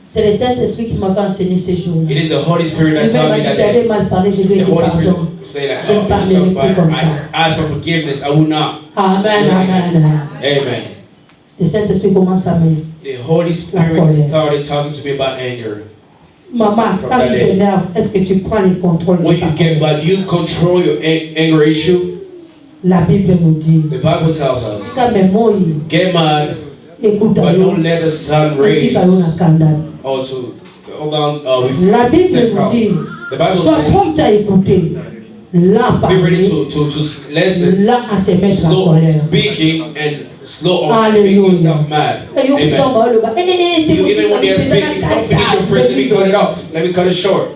C'est le Saint-Esprit qui m'a fait enseigner ces jours-là. It is the Holy Spirit that Il taught m'a me dit, that tu avais mal parlé, je lui ai the dit Holy Spirit pardon. say that Je ne parlerai plus comme ça. I ask for forgiveness. I will not. Amen. Amen. Amen. Le Saint-Esprit commence à me... The Holy Spirit started talking to me about anger. Maman, quand tu t'énerves, est-ce que tu prends le contrôle de When ta you get colère? mad, you control your anger issue. La Bible nous dit, The Bible tells us, quand mes mots, get mad, écoute, but don't let the sun raise or to hold on with la Bible nous dit, the Bible sois says, prompt à écouter, là be ready parler, to listen, là à se mettre en slow colère. speaking and slow on making Alléluia. yourself mad. Et yo, putain, Amen. bah, le bas. You, even when they're speaking, don't finish your phrase. Let me cut it off. Let me cut it short.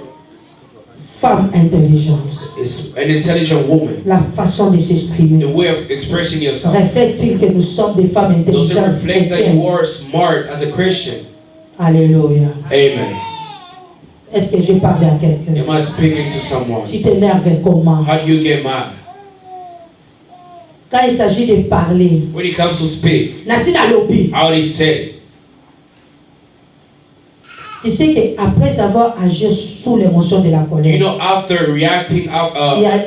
Femme intelligente, It's an intelligent woman. la façon de The s'exprimer. way of expressing yourself. Reflète-t-il que nous sommes des femmes Does it intelligentes reflect that chrétiennes? you are smart as a Christian? Alléluia. Amen. Est-ce que j'ai parlé à quelqu'un? Am I speaking to someone? Tu t'énerves comment? How do you get mad? Quand il s'agit de parler, When it comes to speak, Nassi na lobby. how do you say? Tu sais qu'après avoir agi sous l'émotion de la You colère, know, after reacting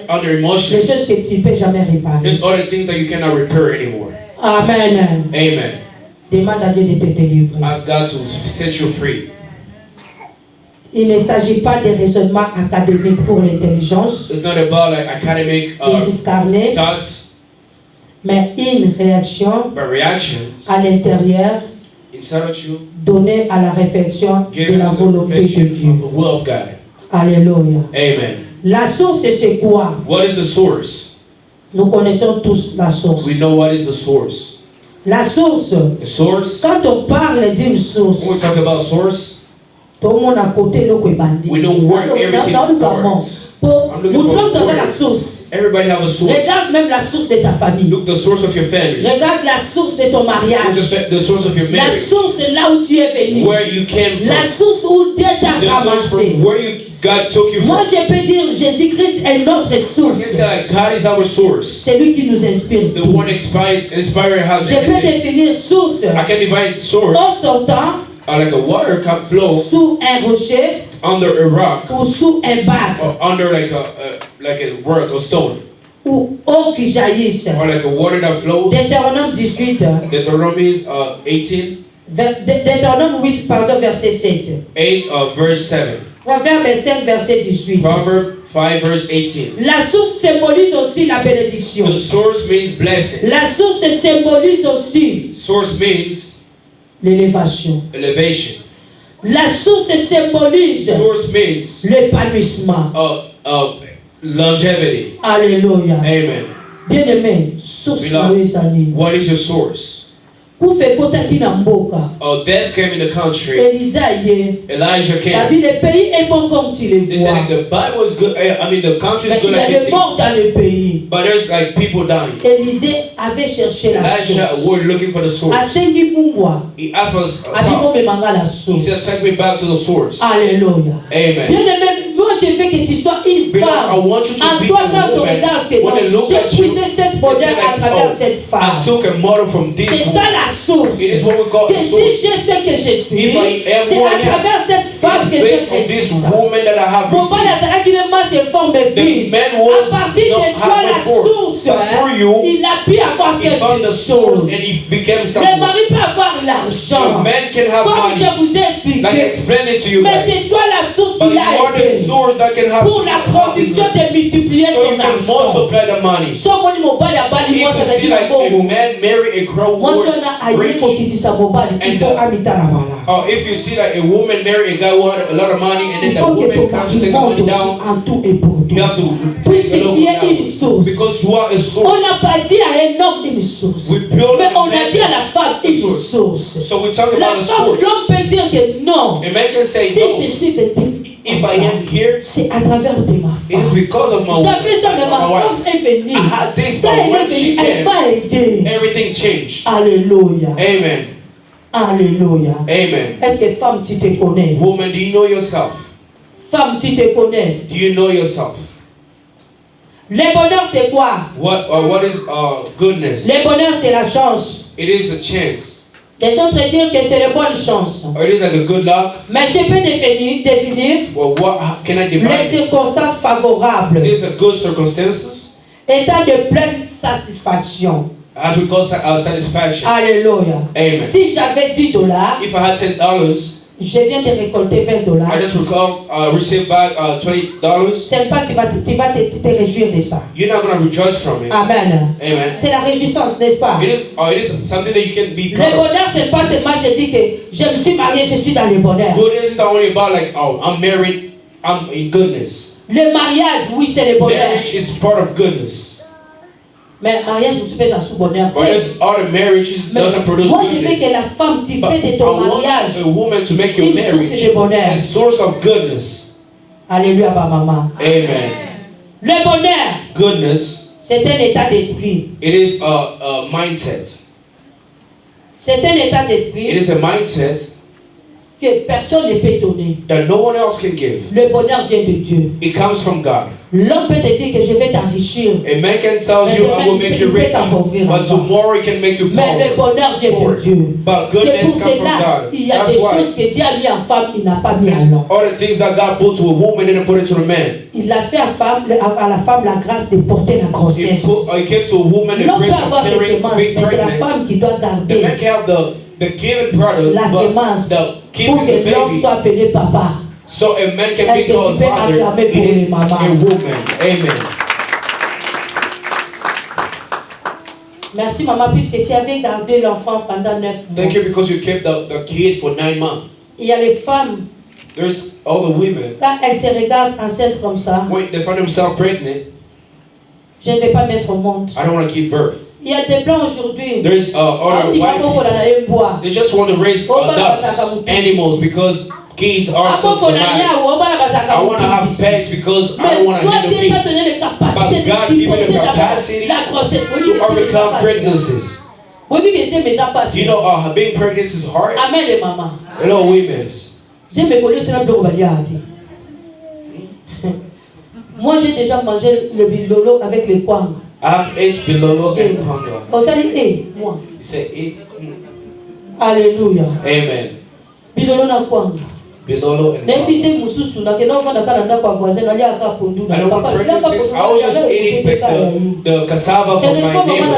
under les emotions, choses que tu ne peux jamais réparer. there's other things that you cannot repair anymore. Amen. Amen. Demande à Dieu de te délivrer. Ask God to set you free. Il ne s'agit pas de raisonnement académique pour l'intelligence It's not about like academic et discarné, thoughts, mais une réaction but reactions à l'intérieur inside of you, donnée à la réflexion de given la to the volonté de reflection Dieu. of the will of God. Alléluia. Amen. La source, c'est quoi? What is the source? Nous connaissons tous la We source. know what is the source. La source, The source, quand on parle d'une source, when we talk about source, tout le monde à côté le bandit. we know where everything starts. Pour I'm looking montrer for que la words. source. Everybody have a source. Regarde même la source de ta famille. Look the source of your family. Regarde la source de ton Look mariage. the source of your La marriage. source là où tu es venu. Where you came La from. source où Dieu t'a The source ramassé. from where God took you Moi, from. je peux dire Jésus-Christ est notre source. God is our source. C'est lui qui nous inspire. The one inspiring has Je peux définir source. I can divide source. En sortant, Like a water can flow sous un rocher, under a rock, ou sous un bac, or under like a rock or stone, ou eau qui jaillisse. or like a water that flows. Deutéronome 18. Deuteronomy 18. Deutéronome 8, pardon, verset 7. 8 verse 7. Proverbe 5, verset 18. Proverb 5 verse 18. La source symbolise aussi la bénédiction. The source means blessing. La source symbolise aussi Source means l'élévation. elevation. La source symbolise Source means l'épanouissement. longevity. Alléluia. Amen. Bien-aimé, source What is your source? Death came in the country. Elijah came. Le pays est bon comme tu le They vois. said the Bible is good. I mean, the country is good Il y like a it des morts seems. dans le pays. But there's like people dying. Élisée avait cherché la Elijah source. were looking for the source. Asengi Mungwa. He asked for a Abimo source. memanga la He source. said, take me back to the source. Alléluia. Amen. Bien-aimé, moi je veux que tu sois une Because I femme. want you to En be toi, a quand tu woman. regardes tes When they dents, look at j'ai you, puisé cette they modèle say à like, travers oh, cette I femme. took a model from this C'est ça woman. la source. It is what we call Que the si source. je sais que je suis, If I am c'est who I à am, travers cette femme que Based j'ai on this reçu ça. woman that I have Mon père received. Nazareth qui ne m'a se forme The vie. man À was partir not de toi la halfway forth. source, But through you, il a pu avoir he found quelque the source chose. and he became Le someone. mari peut avoir The l'argent. man can have Comme money. je vous ai Like I expliqué. explained it to you Mais guys. c'est toi la source But qui you l'a are the aidé source that can have pour la production de multiplier so you son can argent. multiply the money. So moni mobali abali If moi you ça see dit like a bongo. man marry a girl who Moi was ça na aye rich, kokitisa mobali il And faut the- amita na bala. or if you see like a woman marry a guy who had a lot of money and Il then the faut que woman ton comes to mari take the monte money aussi down, en tout et pour tout. you have to Puisque take the tu es loan une source. because you are a On source. n'a pas dit à un homme une source. We build Mais a on a man dit à la femme une source. So we talk La about a femme, source. l'homme peut dire que non. A man can say Si no. je suis venu, If I am here, c'est à travers de ma it is femme. because of my J'avais ça, mais ma wife. femme est venue. I had this, Quand but elle when est she venue, elle came, m'a aidé. everything changed. Alléluia. Amen. Alléluia. Amen. Est-ce que femme, tu te connais? Woman, do you know yourself? Femme, tu te connais? Do you know yourself? Le bonheur, c'est quoi? What is goodness? Le bonheur, c'est la chance. It is a chance. Les autres dire que c'est la bonne chance. Or it is like a good luck. Mais je peux définir Well, how can I les divide it? circonstances favorables. It is a good circumstances, État de pleine satisfaction. as we call satisfaction. Alléluia. Amen. Si j'avais $10, If I had $10, je viens de récolter $20. I just receive back $20. C'est pas tu vas te réjouir de ça. You're not gonna rejoice from it. Amen. Amen. C'est la réjouissance, n'est-ce pas? It is something that you can be Le proud of. bonheur, c'est pas seulement je dis que je me suis marié, je suis dans le bonheur. Goodness is not only about like, oh, I'm married, I'm in goodness. Le mariage, oui, c'est le bonheur. Marriage is part of goodness. Mais mariage, je me suis fait sous bonheur. But there's other marriages Mais doesn't produce moi, je veux que goodness. la femme, tu But fais de I ton want mariage a woman to make your une source marriage de bonheur. a source of goodness. Alléluia, ma maman. Amen. Le bonheur, Goodness, c'est un état d'esprit. it is a mindset. C'est un état It d'esprit is a mindset que personne ne peut donner. that no one else can give. Le bonheur vient de Dieu. It comes from God. L'homme peut te dire que je vais t'enrichir. A man can tell you, I will make you rich, but tomorrow he can make you Mais le poor. bonheur vient de Dieu. But C'est pour goodness comes from cela God. il y a That's des why choses que Dieu a mis en femme, il n'a pas mis à l'homme. all the things that God put to a woman didn't put it to a man. Il a fait à la femme la grâce de porter la grossesse. He gave to a woman the L'homme grace peut avoir of ses carrying semences, big mais c'est la pregnancy. femme qui doit The man garder can have the given product, la but semence the pour keeping the que l'homme baby. soit appelé papa. So a man can Est-ce be que called tu peux father. acclamer It pour les is mamans? a woman. Amen. Merci maman, puisque tu avais gardé l'enfant pendant 9 mois. Thank you because you kept the kid for 9 months. Il y a les femmes, There's all the women, quand elles se regardent enceintes comme ça, when they find themselves pregnant, je ne vais pas mettre au monde. I don't want to give birth. Il y a des blancs aujourd'hui. There's other white people. They just want to raise adults, animals, because kids are so traumatic. I want to have pets because I don't want to handle kids. But God gave me the capacity to overcome pregnancies. You know, being pregnant is hard. Amen, les mamans. Hello, women. Je me connais cela pour Moi, j'ai déjà mangé le bilolo avec les kwang. I've ate bilolo and kwanga. On s'est dit, moi. He said, Alléluia. Amen. Bilolo na kwanga. Bilolo and kwanga. I was just eating the cassava from my neighbor.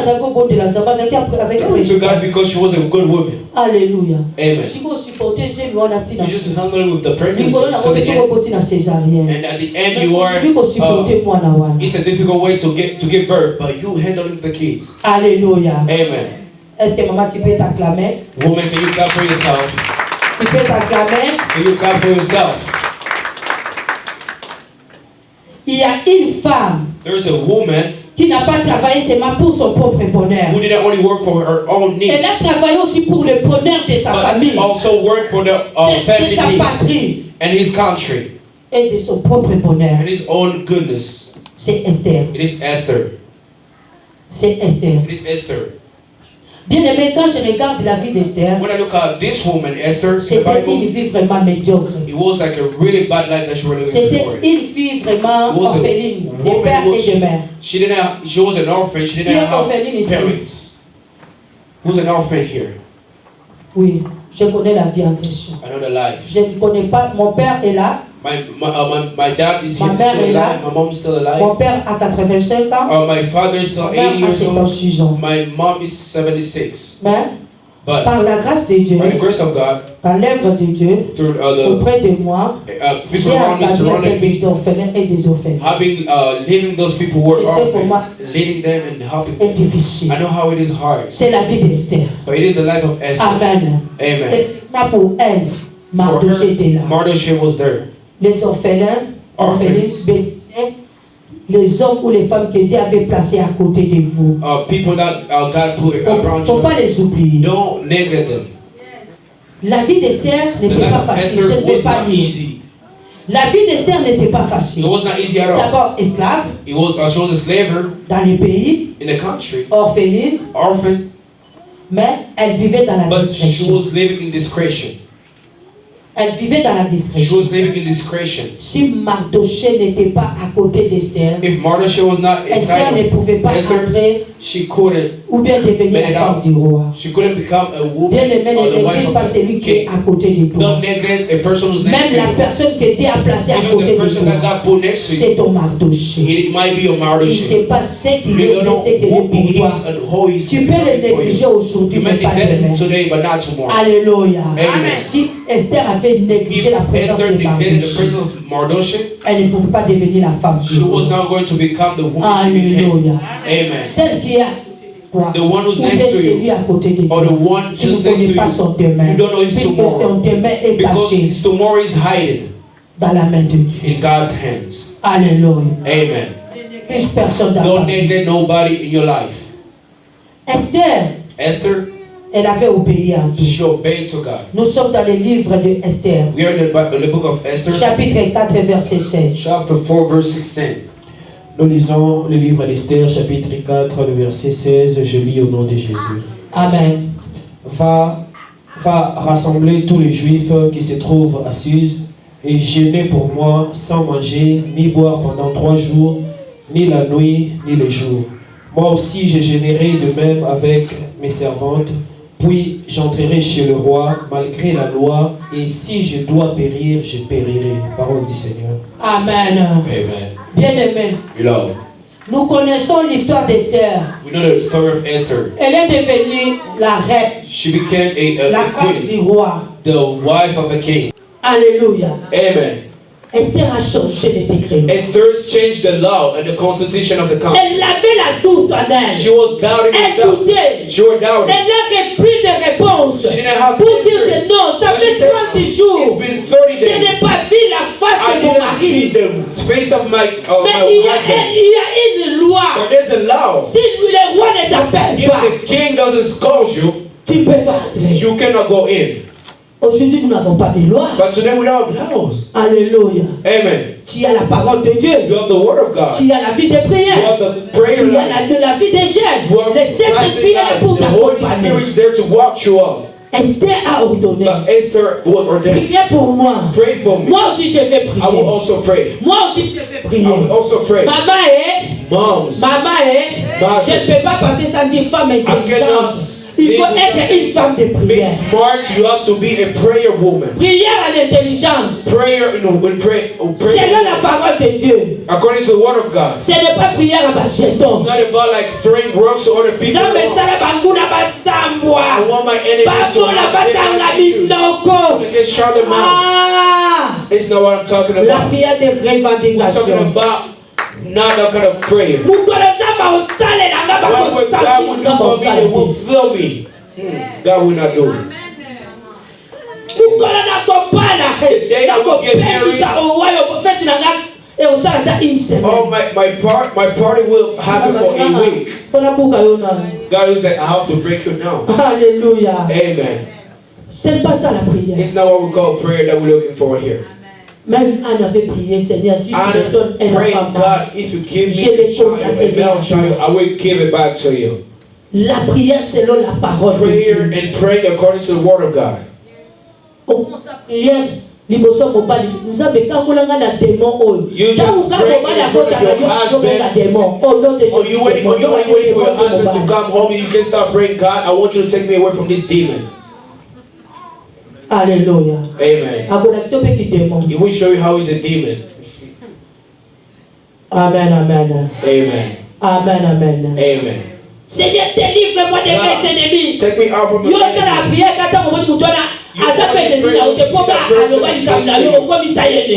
To God because she was a good woman. Alléluia. Amen. You just hung with the pregnancy and at the end you are it's a difficult way to give birth, but you handling the kids. Alléluia. Amen. Est-ce que maman tu peux t'acclamer? Woman, can you clap for yourself? Tu peux t'acclamer? Can you clap for yourself? Il y a une femme There's a woman qui n'a pas travaillé seulement pour son propre bonheur. Who didn't only work for her own needs. Elle a travaillé aussi pour le bonheur de sa famille. Also work for the family de sa patrie. And his country. Et de son propre bonheur. And his own goodness. C'est Esther. It is Esther. C'est Esther. It is Esther. Bien aimé, quand je regarde la vie d'Esther, when I look at this woman, Esther, c'était une vie vraiment médiocre. It was like a really bad life that she was living. C'était une fille vraiment orpheline, de père et de mère. She was an orphan. She didn't have parents. Who was an orphan here? Oui, je connais la vie en question. I know the life. Je ne connais pas. Mon père est là. My dad is Ma mère est là. My mom is still alive. Mon père a 85 ans. My father is still 80 years old. Ans. My mom is 76. Mais par la grâce de Dieu, by the grace of God, par l'œuvre de Dieu, auprès de moi, j'ai engagé des orphelins et des orphelins. Leaving those people who were orphans, leading them and helping them. Difficile. I know how it is hard. C'est la vie d'Esther. But it is the life of Esther. Amen. Amen. Et pour elle, Mardoché était là. Mardoché was there. Les orphelins, orphelines, les hommes ou les femmes que Dieu avait placés à côté de vous. People that God put around you. Faut pas les oublier. Don't neglect them. La vie d'Esther n'était pas facile. Je ne vais pas dire. La vie d'Esther n'était pas facile. It was not easy at all. D'abord esclave. She was a slaver. Dans le pays. In the country. Orpheline. Orphan. Mais elle vivait dans la discrétion. She was living in discretion. Elle vivait dans la discrétion. She was living in discretion. Si Mardoché n'était pas à côté d'Esther, Esther ne pouvait pas entrer ou bien devenir la femme du roi. Bien aimé, ne néglige pas celui qui est à côté de toi. Même la personne que Dieu a placée à côté de toi, c'est ton Mardoché. Tu ne sais pas ce qu'il est, mais ce qu'il est pour toi. Tu peux le négliger aujourd'hui, mais pas demain. Alléluia. Si Esther avait négligé la présence de Mardoché, elle ne pouvait pas devenir la femme du roi. Alléluia. Celle qui a quoi? Ou celui à côté de toi. Tu ne connais pas son demain, puisque son demain est caché dans la main de Dieu. Alléluia. Amen. Plus personne dans Don't neglect nobody in your life. Esther, elle avait obéi à Dieu. She obeyed to God. Nous sommes dans le livre de Esther. We are in the book of Esther. Chapitre 4, verset 16. Chapter 4, verse 16. Nous lisons le livre d'Esther, chapitre 4, le verset 16. Je lis au nom de Jésus. Amen. Va rassembler tous les Juifs qui se trouvent à Suse et jeûner pour moi sans manger ni boire pendant 3 jours, ni la nuit, ni le jour. Moi aussi je jeûnerai de même avec mes servantes. Puis j'entrerai chez le roi malgré la loi, et si je dois périr, je périrai. Parole du Seigneur. Amen. Amen. Bien-aimé. Beloved. Nous connaissons l'histoire d'Esther. We know the story of Esther. Elle est devenue la reine. She became la femme du roi. The wife of a king. Alléluia. Amen. Esther a changé les décrets. Esther changed the law and the constitution of the country. Elle avait la doute en elle. She was doubting herself. She was doubting. Elle n'a pris de réponse pour dire que non, ça fait 30 jours. Je n'ai pas vu la face de mon mari. Mais il y a une loi. Si le roi ne t'appelle pas, if the king doesn't scold you, tu ne peux pas entrer. You cannot go in. Aujourd'hui, nous n'avons pas de loi. But today we don't have laws. Alléluia. Amen. Tu as la parole de Dieu. You have the word of God. Tu as la vie des prières. You have the prayer tu as la vie des jeunes. Le Saint-Esprit est là pour t'accompagner. The Holy Spirit is there to walk you up. Esther a ordonné. But Esther will ordain. Priez pour moi. Pray for me. Moi aussi je vais prier. I will also pray. Moi aussi je vais prier. I will also pray. Maman Moms. Maman je ne peux pas passer sans dire femme intelligente. Il faut être une femme de prière. Smart, you have to be a prayer woman. Prière à l'intelligence. Prayer, pray. Selon la parole de Dieu. According to the word of God. Ce n'est pas prière à It's bajeton. not about like throwing rocks to other people. I want my enemies to shout them out. It's not what I'm talking about. La prière de revendication. I'm talking about not that kind of prayer. When God will do for me, it will fill me. God will not do it. Oh, my party will happen for a week. God will say, I have to break you now. Hallelujah. Amen. C'est pas ça la prière. It's not what we call prayer that we're looking for here. Même Anne avait prié, Seigneur, si tu me donnes un enfant, God, if you give me a male child, I will give it back to you. La prière selon la parole de Dieu. Prayer and praying according to the word of God. Hier, liboso mobali, nzambe kangola na démon oyo. You just pray in front of your husband. Or you waiting for your husband to come home, you can start praying, God, I want you to take me away from this demon. Alléluia. Amen. He will show you how he's a demon. Amen, amen. Amen. Amen, amen. Amen. Seigneur, délivre-moi de mes ennemis. Take me out from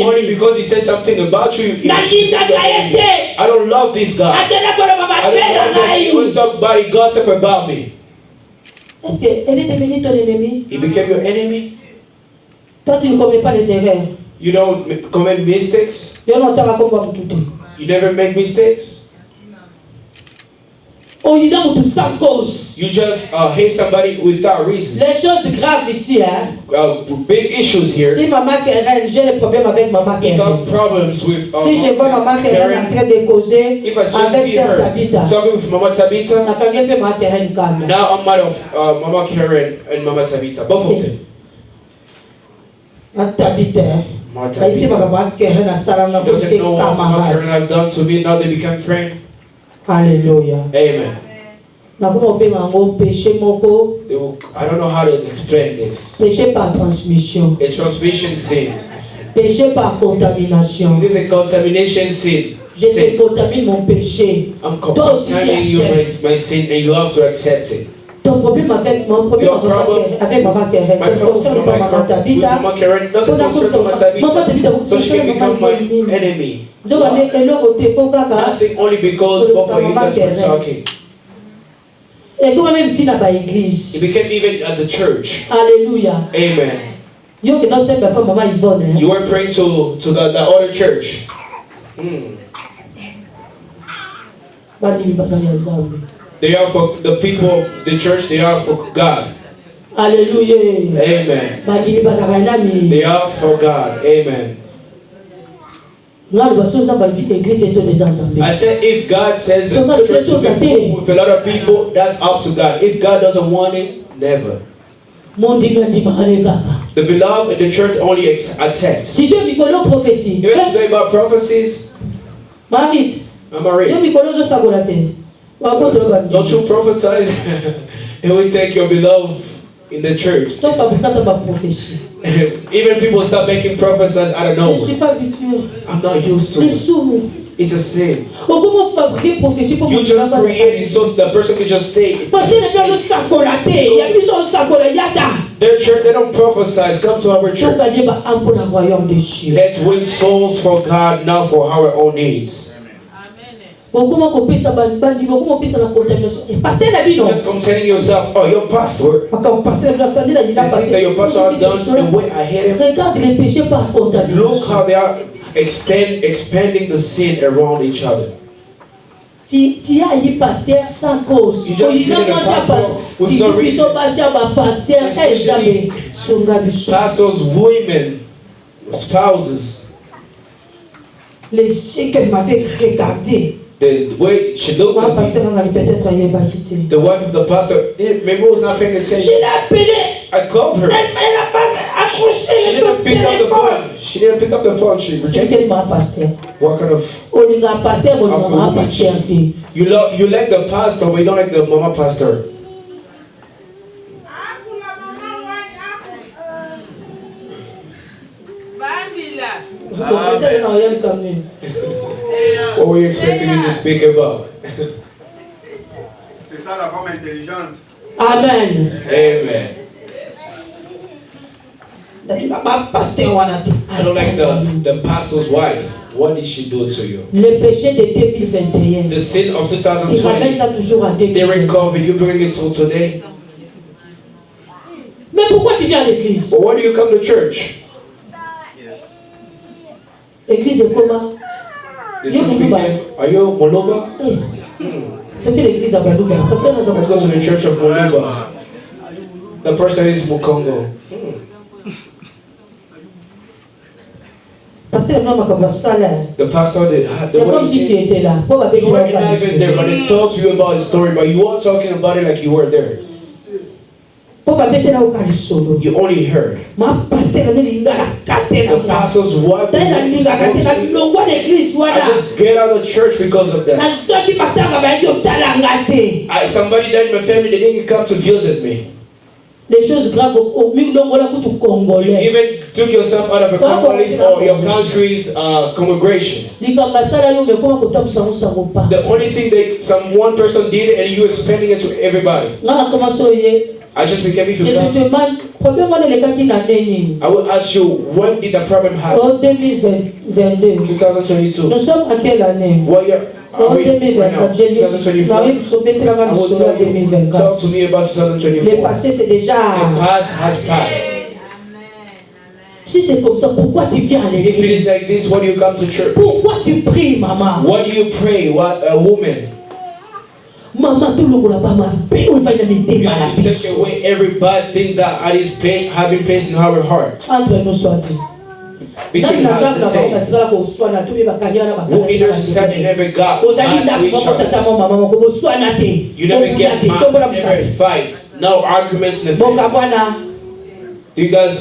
only because he says something about you. I don't love this guy. I don't love when somebody gossip about me. Est-ce qu'elle est devenue ton ennemi? He became your enemy. Toi, tu ne commets pas les erreurs. You don't commit mistakes. You never make mistakes. You just hate somebody without reason. Les choses graves ici, big issues here. Si maman Keren, j'ai des problèmes avec maman Keren. Problems with, si je vois maman Keren en train de causer avec Sœur Tabitha, talking with Mama Tabitha, now I'm mad of Mama Karen and Mama Tabitha, both of them. Tabitha, doesn't know what Karen has done to me. Now they become friends. Hallelujah. Amen. I don't know how to explain this. Péché par transmission. A transmission sin. Péché par contamination. It is a contamination sin. Je te contamine mon péché. I'm contaminating you my sin, and you have to accept it. Ton problème avec mon problème avec maman Keren, c'est concerne pas maman Tabitha. Maman Keren doesn't concern Maman Tabitha, so she can become my enemy. Nothing only because both of you guys were talking. It became even at the church. Hallelujah. Amen. You were praying to the other church. They are for the people of the church, they are for God. Hallelujah. Amen. They are for God. Amen. I said, if God says the church is with a lot of people, that's up to God. If God doesn't want it, never. The beloved in the church only accept. If it's going about prophecies, I'm married. Don't you prophesize? It will take your beloved in the church. Even people start making prophecies out of nowhere. I'm not used to it. It's a sin. You just create it so the person can just stay. Their church, they don't prophesize. Come to our church. Let's win souls for God, not for our own needs. Just containing yourself, oh, your pastor. That your pastor has done the way I hate him. Look how they are expanding the sin around each other. You just needed a pastor with no reason. Pastors, women, spouses. The way she looked at me, the wife of the pastor, maybe was not paying attention. I I called her. She didn't pick up the phone. She rejected. What kind of? You like the pastor, but you don't like the mama pastor. What were you expecting me to speak about? C'est ça la femme intelligente. Amen. Amen. I don't like the pastor's wife. What did she do to you? Le péché de 2021. The sin of Tu ramènes 2020. ça toujours en They 2020. recovered. You bring it till today. Mais pourquoi tu viens à l'église? But why do you come to church? L'église est comment? The church begin. Are you Moloba? Tu fais l'église à Balouba. Let's go to the church of Moloba. The person is Mukongo. The pastor did. C'est comme si tu étais là. You weren't even there, but they told you about his story, but you weren't talking about it like you were there. You only heard. The pastor's wife. I just get out of church because of that. Somebody died in my family, they didn't come to visit me. Les choses graves au mieux de Congolais. You even took yourself out of a Congolese or your country's congregation. The only thing that one person did and you expanding it to everybody. I just became if you come. I will ask you, when did the problem happen? 2022. Nous sommes à quelle année? What year? En 2024. Talk to me about 2024. Le passé c'est déjà. The past has passed. Si c'est comme ça, pourquoi tu viens à If it is l'église? like this, why do you come to church? Pourquoi tu pries, maman? Why do you pray? What a woman? Maman, tout le monde là-bas m'a payé. On va y aller You have to take away every bad things that are this pain have been placed in our heart. entre nous soit dit. Between us and say, who understand and never got mad to each other. You never get mad, never fight. No arguments in the family. You guys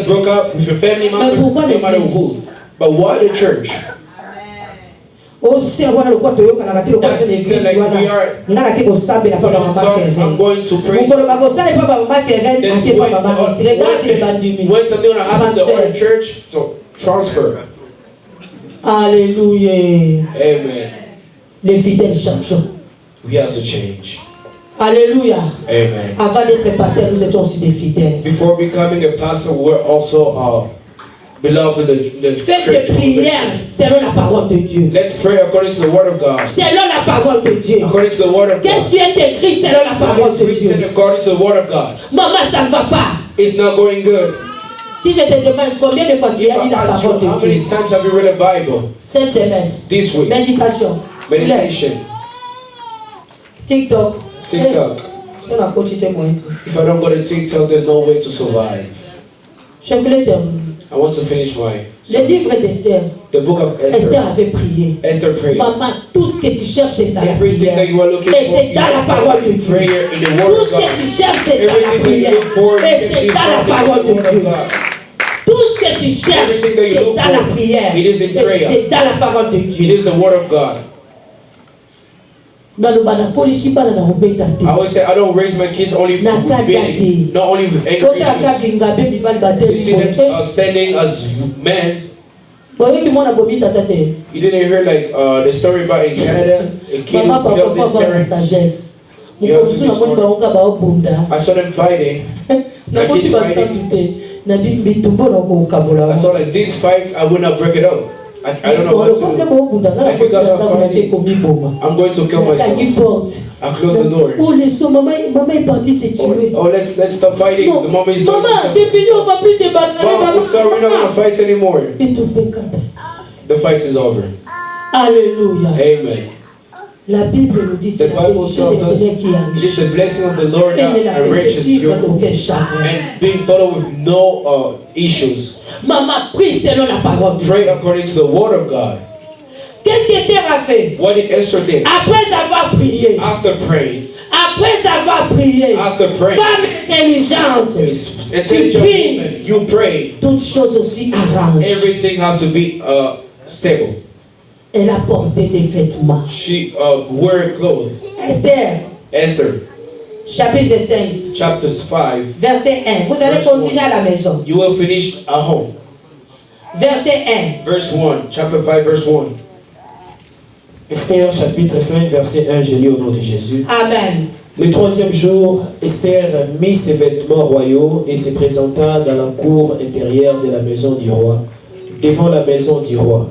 broke up with your family members, no matter who. But why the church? I'm going to praise. When something gonna happen to the church, so transfer. Alléluia. Amen. Les fidèles changent. We have to change. Alléluia. Amen. Avant d'être pasteur, nous étions aussi des fidèles. Before becoming a pastor, we're also beloved the Faites des prières selon la parole de Dieu. Let's pray according to the word of God. Selon la parole de Dieu. According to the word of God. Qu'est-ce qui est écrit selon la parole de Dieu? According to the word of God. Maman, ça ne va pas. It's not going good. Si je te demande combien de fois tu as lu la parole de How Dieu? many times have you read the Bible? Cette semaine. This week. Méditation. Meditation. TikTok. TikTok. If I don't go to TikTok, there's no way to survive. Je voulais terminer. I want to finish my. Le livre d'Esther. The book of Esther Esther. avait prié. Esther prayed. Maman, tout ce que tu cherches c'est dans la Everything prière. that you are looking Et for, c'est dans la parole de Dieu. prayer in the word Tout of ce que God. tu cherches c'est dans la Everything that prière. you look for, Et c'est dans la parole de Dieu. Tout ce que tu cherches Everything that you c'est look dans la for, prière. it is in Et prayer. c'est dans la parole de It Dieu. is the word of God. I always say I don't raise my kids only with being, not only with angry issues. You see them standing as men. You didn't hear like the story about in Canada, a kid who killed his parents. You have to be smart. I saw them fighting. My kids fighting. I saw like these fights, I will not break it up. I don't know what to do. I'm going to kill myself. I'll close the door. Oh, let's stop fighting. The mama is going to come. Mom, we're sorry, we're not going to fight anymore. The fight is over. Alléluia. Amen. La Bible nous dit The c'est la Bible bénédiction tells de us Dieu qui it is arrive. the blessing of the Lord Elle ne that l'a fait enriches suivre you d'aucun chagrin. and being followed with no issues. Maman, prie selon la parole de Pray Dieu. according to the word of God. Que Qu'est-ce qu'Esther a fait? What did Esther do? Après avoir prié. After praying. Après avoir prié. After praying. Femme intelligente. Intelligent woman. You pray. Toutes choses aussi arrangent. Everything has to be stable. Elle a porté des vêtements. She wore clothes. Esther. Chapitre 5. Chapter 5. Verset 1. Vous allez continuer à la maison. You will finish at home. Verset 1. Verse 1. Chapter 5, verse 1. Esther, chapitre 5, verset 1, je lis au nom de Jésus. Amen. Le 3e jour, Esther mit ses vêtements royaux et se présenta dans la cour intérieure de la maison du roi, devant la maison du roi.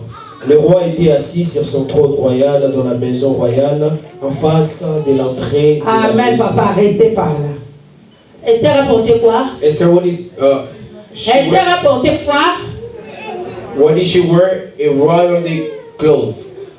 Le roi était assis sur son trône royal dans la maison royale, en face de l'entrée. Amen, papa, restez par là. Esther a porté quoi? Esther, what did Esther a porté quoi? What did she wear? A royalty clothes.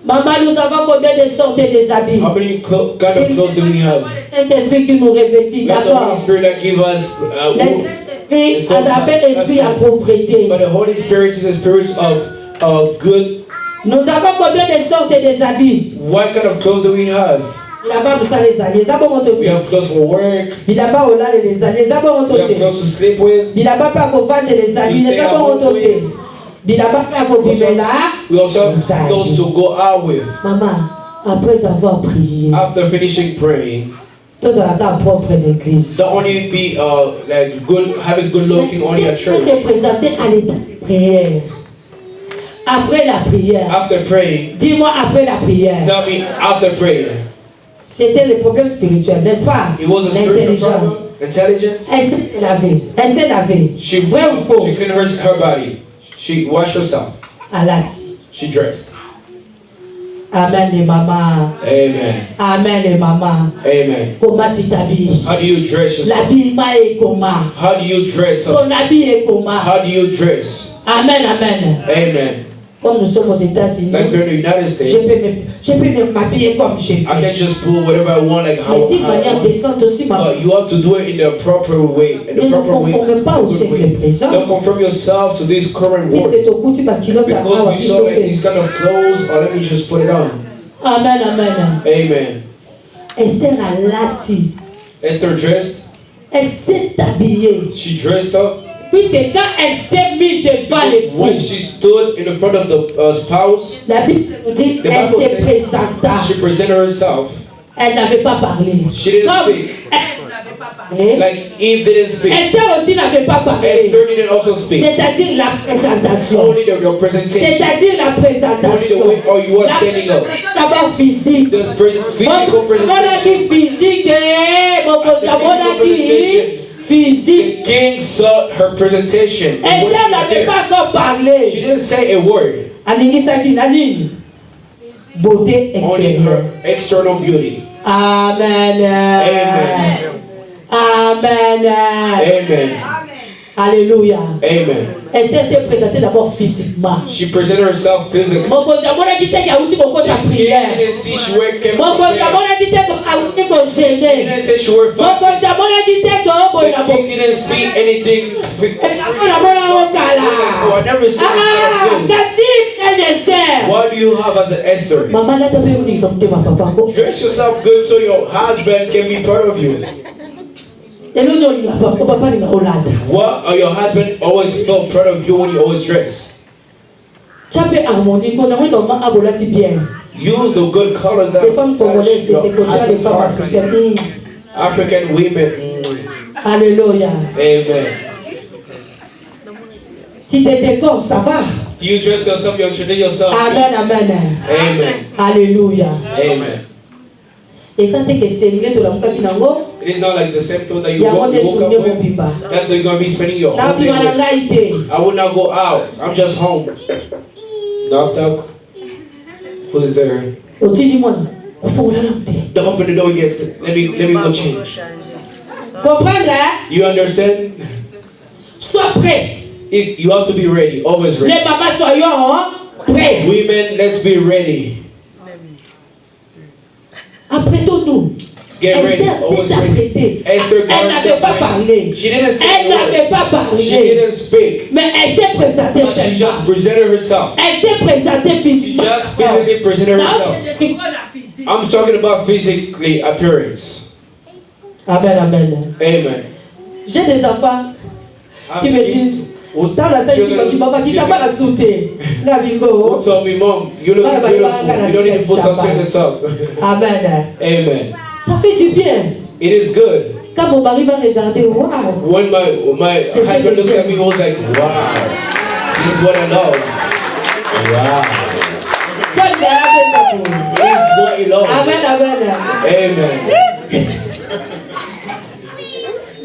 Maman, nous savons combien de sortes des habits. How many kind of clothes do we have? Saint-Esprit qui nous revêtit, d'accord. The Spirit that give us. L'Esprit a un esprit à propriété. But the Holy Spirit is a spirit of good. Nous avons combien de sortes des habits? What kind of clothes do we have? Là-bas, vous savez les alliés. We have clothes for work. We have clothes to sleep with. We also have clothes to go out with. Maman, après avoir prié, after finishing praying, l'église. don't only be like good, having good looking only at church. Se présenter à l'état de prière. Après la prière. After praying. Dis-moi après la prière. Tell me after prayer. C'était le problème spirituel, n'est-ce pas? It was a spiritual problem. Intelligence. Elle s'est lavée. Elle s'est lavée. Vrai ou faux? She cleaned her body. She washed herself. She dressed. Amen les mamans. Amen. Amen les mamans. Amen. Comment tu t'habilles? How do you dress yourself? L'habillement est comment? How do you dress? Ton habit est comment? How do you dress? Amen, amen. Amen. Comme nous sommes aux États-Unis, like we're in the United States, je peux même m'habiller comme je veux. I can just pull whatever I want, like how I want. You have to do it in the proper way. In the proper way. Don't conform yourself to this current world. Because we saw like these kind of clothes, or let me just put it on. Amen, amen. Amen. Esther dressed. Elle s'est habillée. She dressed up. Puisque quand elle s'est mise devant l'époux, when she stood in the front of the spouse, la Bible nous dit elle se présenta. She presented herself. Elle n'avait pas parlé. She didn't speak. Elle n'avait pas parlé. Like Eve didn't speak. Esther aussi n'avait pas parlé. Esther didn't also speak. C'est-à-dire la présentation. Only the presentation. C'est-à-dire la présentation. Only the way, or you are standing up. D'abord physique. The physical presentation. On a dit physique. On a dit physique. The king saw her presentation. Esther n'avait pas encore parlé. She didn't say a word. Beauté Only extérieure. her external beauty. Amen. Amen. Amen. Amen. Alléluia. Amen. Esther s'est présentée d'abord physiquement. She presented herself physically. She didn't see she wore came from there. She didn't say she wore fasting. The king didn't see anything. I never seen this. What do you have as an Esther? Dress yourself good so your husband can be proud of you. What are your husband always felt proud of you when you always dress? Use the good color that African women. Hallelujah. Amen. Do you dress yourself? You treat yourself. Amen, amen. Amen. Hallelujah. Amen. Et ça c'est que c'est une lettre it is not like the same tone that you woke up with. That's where you're going to be spending your whole day with. I will not go out. I'm just home. Knock, knock. Who is there? Don't open the door yet. Let me go change. You understand? Sois prêt. You have to be ready. Always ready. Les mamans soyons prêts. Women, let's be ready. Apprêtons-nous. get ready. Esther s'est apprêtée. Elle n'avait pas parlé. Elle n'avait pas parlé. She didn't speak. Mais elle s'est présentée But she just presented herself. Elle s'est présentée physiquement. She just physically presented herself. I'm talking about physically appearance. Amen, amen. Amen. J'ai des enfants qui me disent, dans la salle ici, maman, qui t'a pas la sauté. Who told me, Mom, you look beautiful. You don't need to put something on the top. Amen. Amen. Ça fait du bien. It is good. Quand mon mari va regarder, wow. When my husband looks at me, he was like, wow, this is what I love. Wow. This is what he loves. Amen, amen. Amen.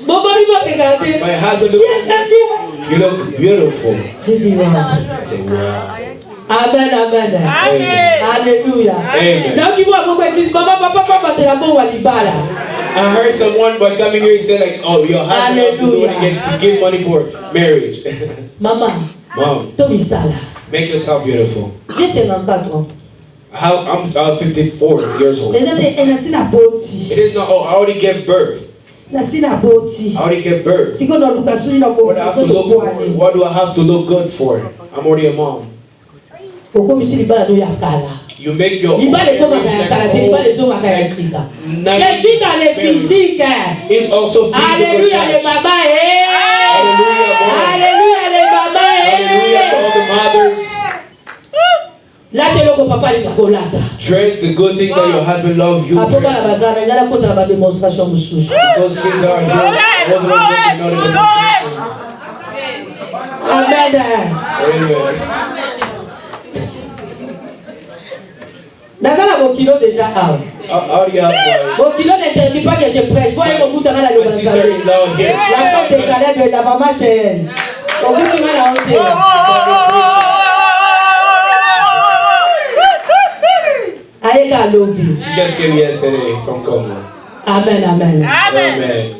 Mon mari va regarder. My husband looks at me, you look beautiful. J'ai dit, wow. I said, wow. Amen, amen. Amen. Alléluia. Amen. Now you want to go with Mama, Papa, te la bon walibala. I heard someone was coming here and said like, oh, your husband has to do it again to give money for marriage. Mama. Mom. Make yourself beautiful. J'ai 54 ans. I'm 54 years old. It is not, oh, I already gave birth. I already gave birth. What do I have to look good for? I'm already a mom. You make your own it's also physical. Alléluia les mamans. Alléluia les mamans. Hallelujah to all the mothers. Dress the good thing that your husband loves you. Because kids are here. I wasn't not in the demonstrations. Amen. Amen. Nazala bokilo déjà out. Bokilo n'interdit pas que je prêche. Voyez mon bout dans la Lobanzale. La femme de Caleb, la maman chez au bout de la honte. Aïka Lobi. She just came yesterday from Congo. Amen, amen. Amen.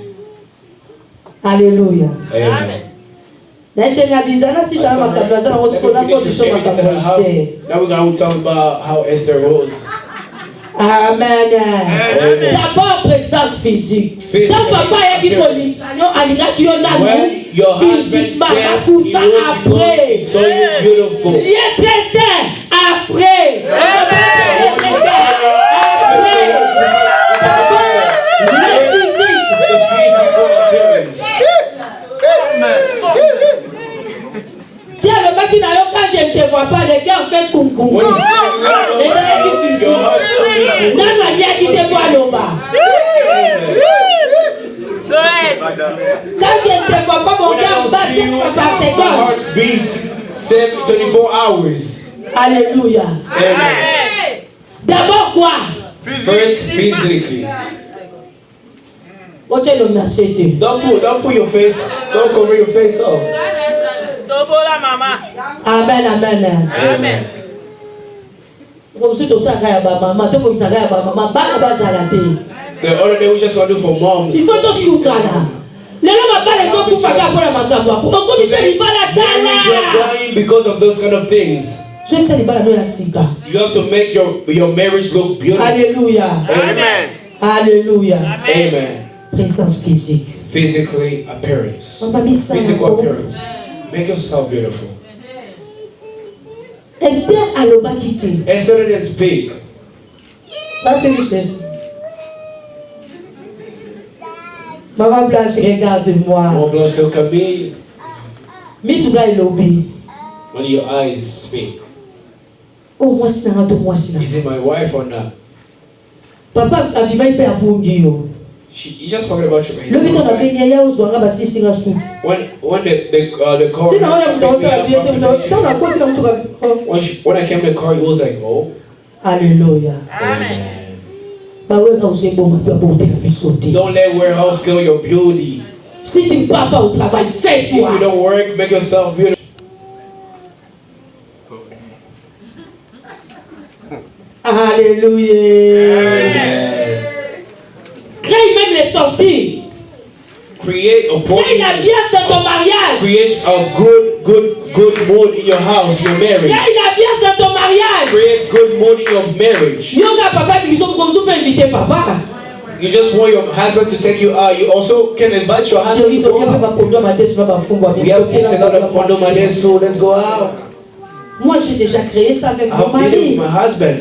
Alléluia. Amen. Now we're going to talk about how Esther was. Amen. D'abord, présence physique. Quand papa est qui police, your husband après. So beautiful. Il est très après. Tiens, le mec qui n'a eu quand je ne te vois pas, les gars ont fait koum-koum. Les gens qui physique. Non, non, il y a qui te voit là-bas. Quand je ne te vois pas, mon gars, passe par seconde. Heart beats 24 hours. Alléluia. Amen. D'abord quoi? First, physically. Don't put your face, don't cover your face up. Amen, amen. Amen. The other day we just want to do for moms. Il faut que tu crying because of those kind of things. You have to make your marriage look beautiful. Alléluia. Amen. Alléluia. Amen. Présence physique. Physically appearance. Physical appearance. Make yourself beautiful. Esther didn't speak. Maman Blanche, regarde-moi. Maman Blanche, look at me. When your eyes speak. Oh, is it my wife or not? Papa, you just talking about your when I came to the car, it was like, oh. Hallelujah. Amen. Don't let warehouse kill your beauty. If you don't work, make yourself beautiful. Alléluia. Crée même les sorties. Create a crée l'ambiance dans ton mariage. Create a good mood in your house, your marriage. Crée l'ambiance dans ton mariage. Create good mood in your marriage. Yoga papa, tu peux inviter papa. You just want your husband to take you out. You also can invite your husband to go out. We have kids in other Pondo Madeso. Let's go out. Moi, j'ai déjà créé ça avec mon I've been with mari. my husband.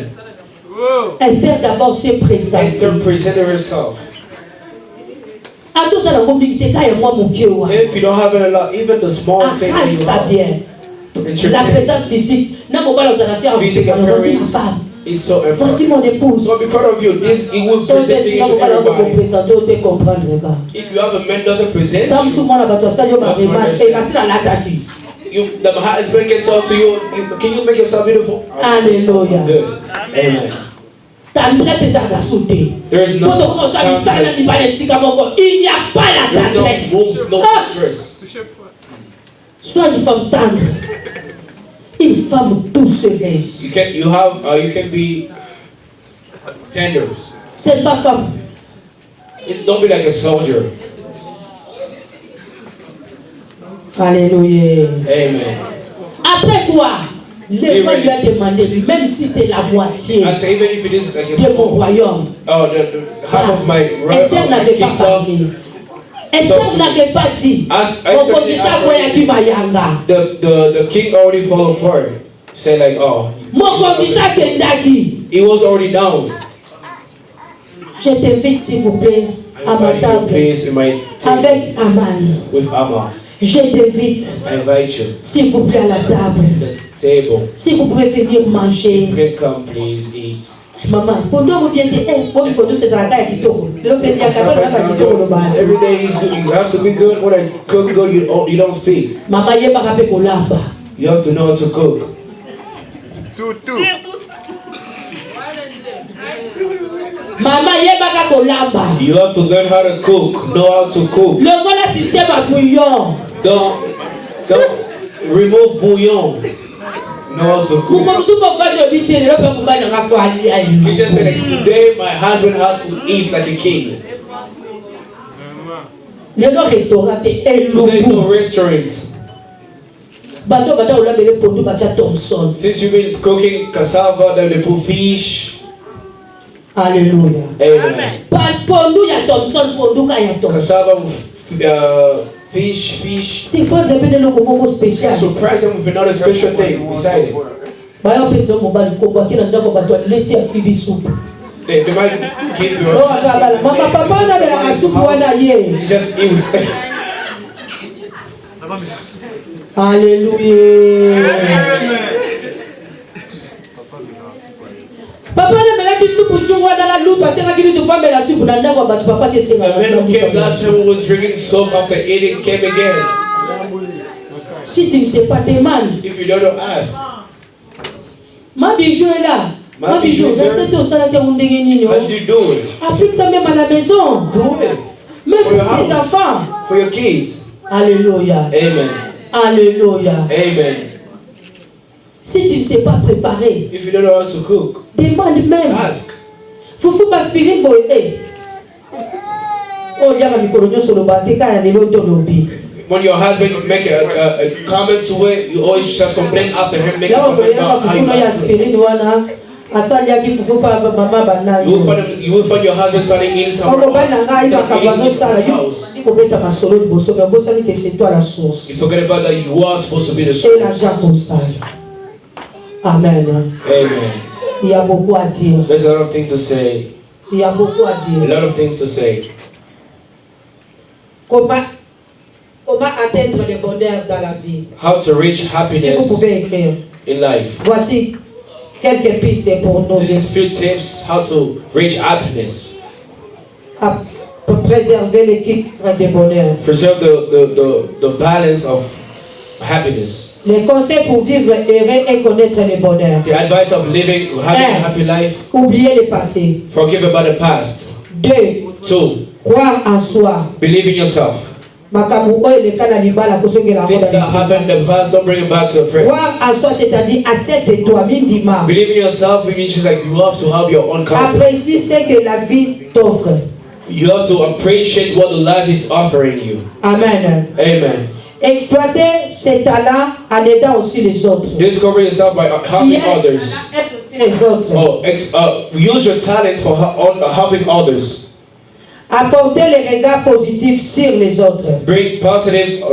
Esther d'abord s'est présentée. Esther presented herself. If you don't have it a lot, even the small things that you have. La présence physique. Physical appearance is so important. Voici mon épouse. So be proud of you. This it will present to everybody. If you have a man doesn't present the husband gets out to you. Can you make yourself beautiful? Hallelujah. Good. Amen. There is no tenderness. Il n'y a pas la tendresse. Sois une femme tendre. Une femme doucereuse. You can be tender. C'est pas femme. Don't be like a soldier. Alléluia. Amen. Après quoi? Le roi lui a demandé, même si c'est la moitié de mon royaume. Esther n'avait pas parlé. Esther n'avait pas dit. The king already fell apart. Say like, oh. He was already down. Je t'invite s'il vous plaît à ma table avec Aman. With Amma. Je t'invite s'il vous plaît à la table. Si vous pouvez venir manger. Come, please eat. Maman, pendant bien every day is good. You have to be good. When I cook good, you don't speak. Maman, you have to know how to cook. Maman, you have to learn how to cook. Know how to cook. Don't remove bouillon. Know how to cook. You just said like, today my husband had to eat like a king. There's no restaurants. Since you've been cooking cassava, then they put fish. Hallelujah. Amen. Cassava, fish. Surprise him with another special thing beside it. They might give you just eat. Hallelujah. Papa ne melaki soupe jour wana la lutu asengaki lutu pambe la soupe na ndako batu papa ke senga. The man who came last time was drinking soap after eating came again. Si tu ne sais pas, demande. If you don't know, ask. Ma bijou est là. Ma bijou, je sais tout ça là que vous ndenge nini. How do you do it? Applique ça même à la maison. Do it. Même pour tes enfants. For your kids. Alléluia. Amen. Alléluia. Amen. Si tu ne sais pas préparer, if you don't know how to cook, demande même. Ask. Foufou baspirin boye. Oh, y'a mi kolonyo solo bate ka ya lelo to lobi. When your husband make a comment to it, you always just complain after him making a comment about how you You will find your husband starting eating somewhere else. You forget about that you are supposed to be the source. Amen. Amen. Il y a beaucoup à dire. There's a lot of things to say. Il y a beaucoup à dire. A lot of things to say. Comment atteindre le bonheur dans la vie? How to reach happiness. Si vous pouvez écrire. In life. Voici quelques pistes pour nous. This is few tips how to reach happiness. Pour préserver l'équilibre de bonheur. Preserve the balance of happiness. Les conseils pour vivre heureux et connaître le bonheur. The advice of living, having a happy life. Oubliez le passé. Forgive about the past. 2. Croire en soi. Believe in yourself. Things that happened in the past, don't bring it back to the present. Croire en soi, c'est-à-dire accepte-toi, minimum. Believe in yourself, it means like you have to have your own confidence. Apprécie ce que la vie t'offre. You have to appreciate what the life is offering you. Amen. Amen. Exploiter ses talents en aidant aussi les autres. Discover yourself by helping others. Les autres. Use your talents for helping others. Apporter les regards positifs sur les autres. Bring positive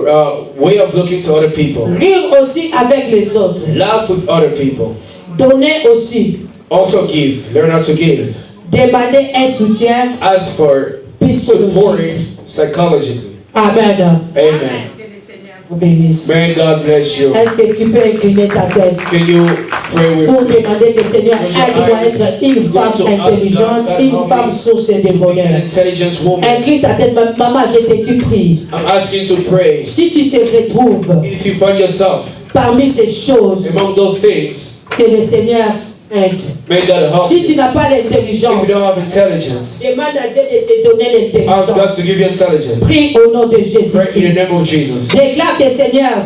way of looking to other people. Rire aussi avec les autres. Laugh with other people. Donner aussi. Also give. Learn how to give. Demander un soutien. Ask for supporting psychologically. Amen. Amen. Vous bénisse. May God bless you. Est-ce que tu peux incliner ta tête Can you pray with pour me? demander que Seigneur aide-moi à être une femme intelligente, une femme source de bonheur. Intelligence woman. Incline ta tête, maman, tu prie. I'm asking you to pray. Si tu te retrouves If you find yourself parmi ces choses among those things, que le Seigneur aide. may God help Si you. tu n'as pas If l'intelligence, you don't have intelligence, demande à Dieu de te donner ask God to l'intelligence. give you intelligence. Prie au nom de Pray in the Jésus-Christ. name of Jesus. Déclare que Seigneur,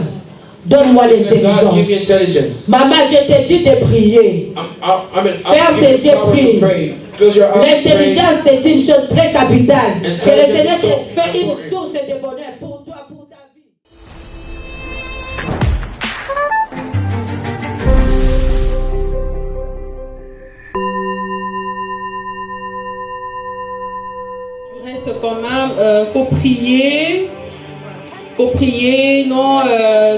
donne-moi God give you l'intelligence. intelligence. Maman, je te dis de prier. Ferme tes yeux, prie. Close your eyes. Pray. L'intelligence, c'est une chose très capitale. Que le Seigneur te fait une source de bonheur pour toi, pour ta vie. Reste quand même, faut prier. Faut prier, non,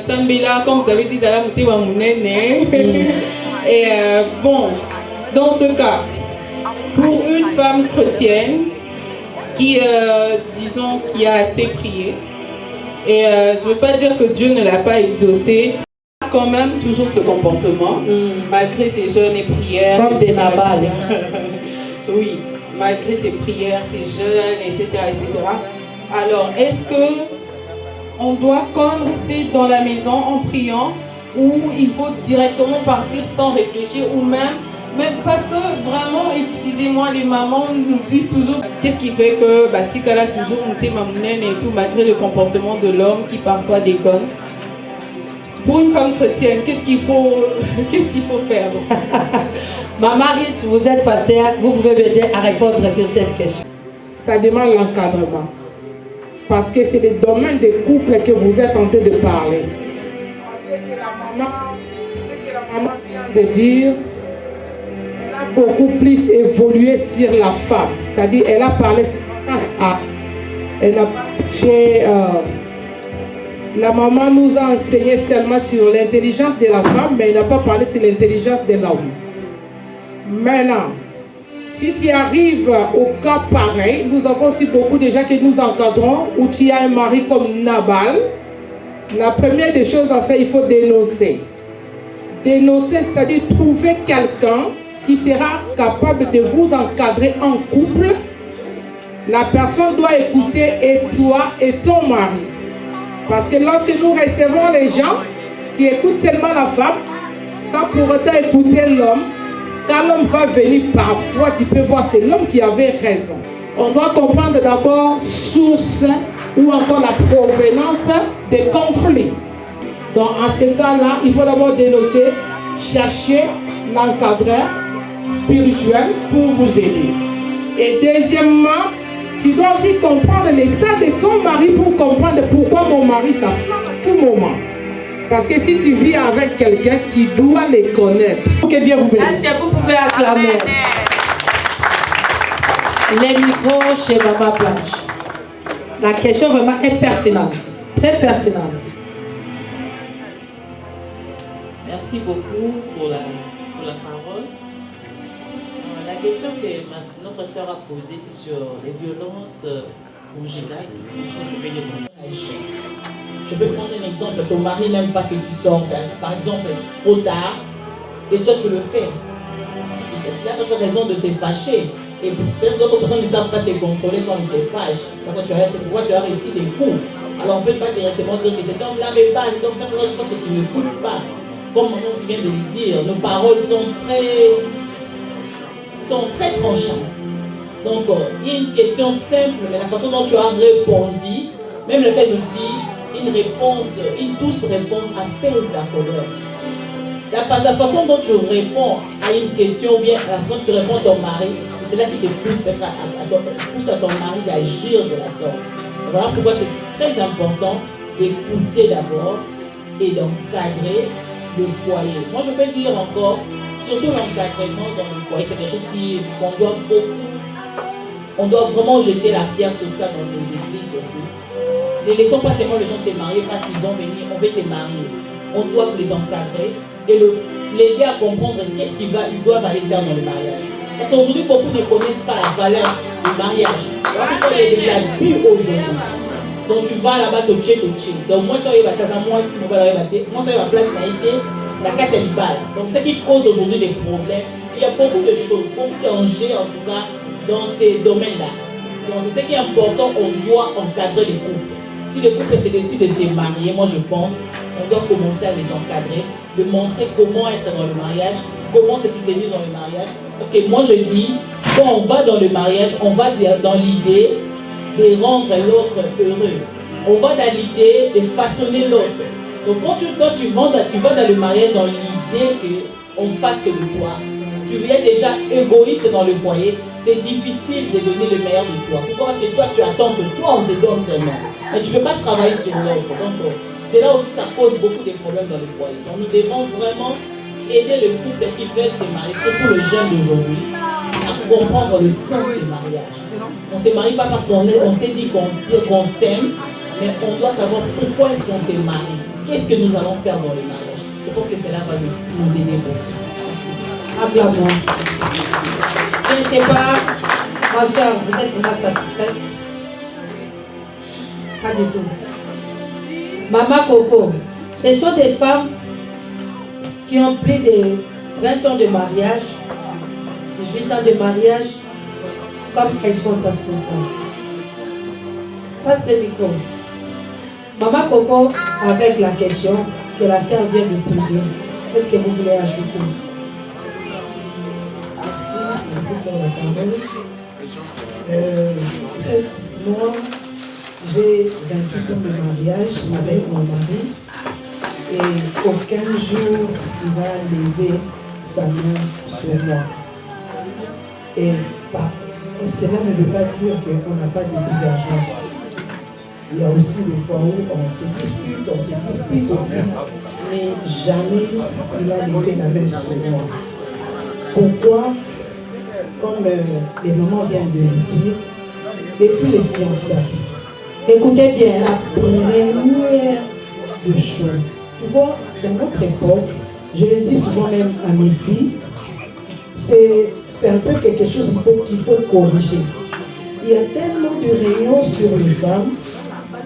Sambela, comme vous avez dit, Zala Moutewa Mounene. Et bon, dans ce cas, pour une femme chrétienne qui, disons, qui a assez prié, et je ne veux pas dire que Dieu ne l'a pas exaucé, a quand même toujours ce comportement, malgré ses jeûnes et prières. Comme des Nabal. Oui, malgré ses prières, ses jeûnes, etc., etc. Alors, est-ce que on doit quand même rester dans la maison en priant, ou il faut directement partir sans réfléchir, ou même parce que vraiment, excusez-moi, les mamans nous disent toujours qu'est-ce qui fait que Batikala toujours monté mamounen et tout, malgré le comportement de l'homme qui parfois déconne. Pour une femme chrétienne, qu'est-ce qu'il faut faire? Maman Rite, vous êtes pasteur, vous pouvez m'aider à répondre sur cette question. Ça demande l'encadrement. Parce que c'est le domaine des couples que vous êtes en train de parler. Ce que la maman vient de dire, elle a beaucoup plus évolué sur la femme. C'est-à-dire, elle a parlé face à. La maman nous a enseigné seulement sur l'intelligence de la femme, mais elle n'a pas parlé sur l'intelligence de l'homme. Maintenant, si tu arrives au cas pareil, nous avons aussi beaucoup de gens que nous encadrons, où tu as un mari comme Nabal. La première des choses à faire, il faut dénoncer. Dénoncer, c'est-à-dire trouver quelqu'un qui sera capable de vous encadrer en couple. La personne doit écouter et toi et ton mari. Parce que lorsque nous recevons les gens, tu écoutes seulement la femme, sans pour autant écouter l'homme. Quand l'homme va venir, parfois, tu peux voir, c'est l'homme qui avait raison. On doit comprendre d'abord source ou encore la provenance des conflits. Donc, en ce cas-là, il faut d'abord dénoncer, chercher l'encadreur spirituel pour vous aider. Et deuxièmement, tu dois aussi comprendre l'état de ton mari pour comprendre pourquoi mon mari s'afflige à tout moment. Parce que si tu vis avec quelqu'un, tu dois les connaître. Que Dieu vous bénisse. Est-ce que vous pouvez acclamer? Les micros chez Maman Blanche. La question vraiment est pertinente. Très pertinente. Merci beaucoup pour la parole. La question que notre soeur a posée, c'est sur les violences conjugales qui sont changées de conseils. Je peux prendre un exemple. Ton mari n'aime pas que tu sortes, par exemple, trop tard, et toi tu le fais. Il a d'autres raisons de se fâcher. Et peut-être d'autres personnes ne savent pas se contrôler quand ils se fâchent. Pourquoi tu as réussi des coups? Alors on ne peut pas directement dire que cet homme-là me bat, cet homme-là parce que tu ne l'écoutes pas. Comme maman vient de le dire, nos paroles sont très tranchantes. Donc il y a une question simple, mais la façon dont tu as répondu, même le père nous dit, une douce réponse apaise la colère. La façon dont tu réponds à une question, ou bien la façon dont tu réponds à ton mari, c'est là qui te pousse à ton mari d'agir de la sorte. Voilà pourquoi c'est très important d'écouter d'abord et d'encadrer le foyer. Moi je peux dire encore, surtout l'encadrement dans le foyer, c'est quelque chose qu'on doit beaucoup On doit vraiment jeter la pierre sur ça dans les églises surtout. Ne laissons pas seulement les gens se marier parce qu'ils ont venu, on veut se marier. On doit les encadrer et l'aider à comprendre qu'est-ce qu'ils doivent aller faire dans le mariage. Parce qu'aujourd'hui, beaucoup ne connaissent pas la valeur du mariage. Donc, il y a des abus aujourd'hui. Donc, tu vas là-bas, tu tché. Donc, moi, ça, il va t'avoir moi, si moi, ça, il va place la carte est balle. Donc, ce qui cause aujourd'hui des problèmes, il y a beaucoup de choses, beaucoup de dangers, en tout cas, dans ces domaines-là. Donc, ce qui est important, on doit encadrer les couples. Si le couple se décide de se marier, moi, je pense, on doit commencer à les encadrer, de montrer comment être dans le mariage, comment se soutenir dans le mariage. Parce que moi, je dis, quand on va dans le mariage, on va dans l'idée de rendre l'autre heureux. On va dans l'idée de façonner l'autre. Donc quand tu vas dans le mariage dans l'idée qu'on fasse que de toi, tu viens déjà égoïste dans le foyer, c'est difficile de donner le meilleur de toi. Pourquoi? Parce que toi, tu attends que toi, on te donne seulement. Mais tu ne peux pas travailler sur l'autre. Donc c'est là aussi ça cause beaucoup de problèmes dans le foyer. Donc nous devons vraiment aider le couple qui veut se marier, surtout les jeunes d'aujourd'hui, à comprendre le sens du mariage. On ne se marie pas parce qu'on s'est dit qu'on s'aime, mais on doit savoir pourquoi est-ce qu'on se marie. Qu'est-ce que nous allons faire dans le mariage? Je pense que cela va nous aider beaucoup. Merci. Acclamons. Je ne sais pas, ma soeur, vous êtes vraiment satisfaite? Pas du tout. Maman Coco, ce sont des femmes qui ont plus de 20 ans de mariage, 18 ans de mariage, comme elles sont assises là. Passe le micro. Maman Coco, avec la question que la sœur vient de poser, qu'est-ce que vous voulez ajouter? Merci pour la parole. En fait, moi, j'ai 28 ans de mariage avec mon mari et aucun jour il va lever sa main sur moi. Et cela ne veut pas dire qu'on n'a pas de divergence. Il y a aussi des fois où on se dispute aussi, mais jamais il a levé la main sur moi. Pourquoi? Comme les mamans viennent de le dire, depuis les fiançailles, écoutez bien, la première des choses, tu vois, dans notre époque, je le dis souvent même à mes filles, c'est un peu quelque chose qu'il faut corriger. Il y a tellement de réunions sur les femmes,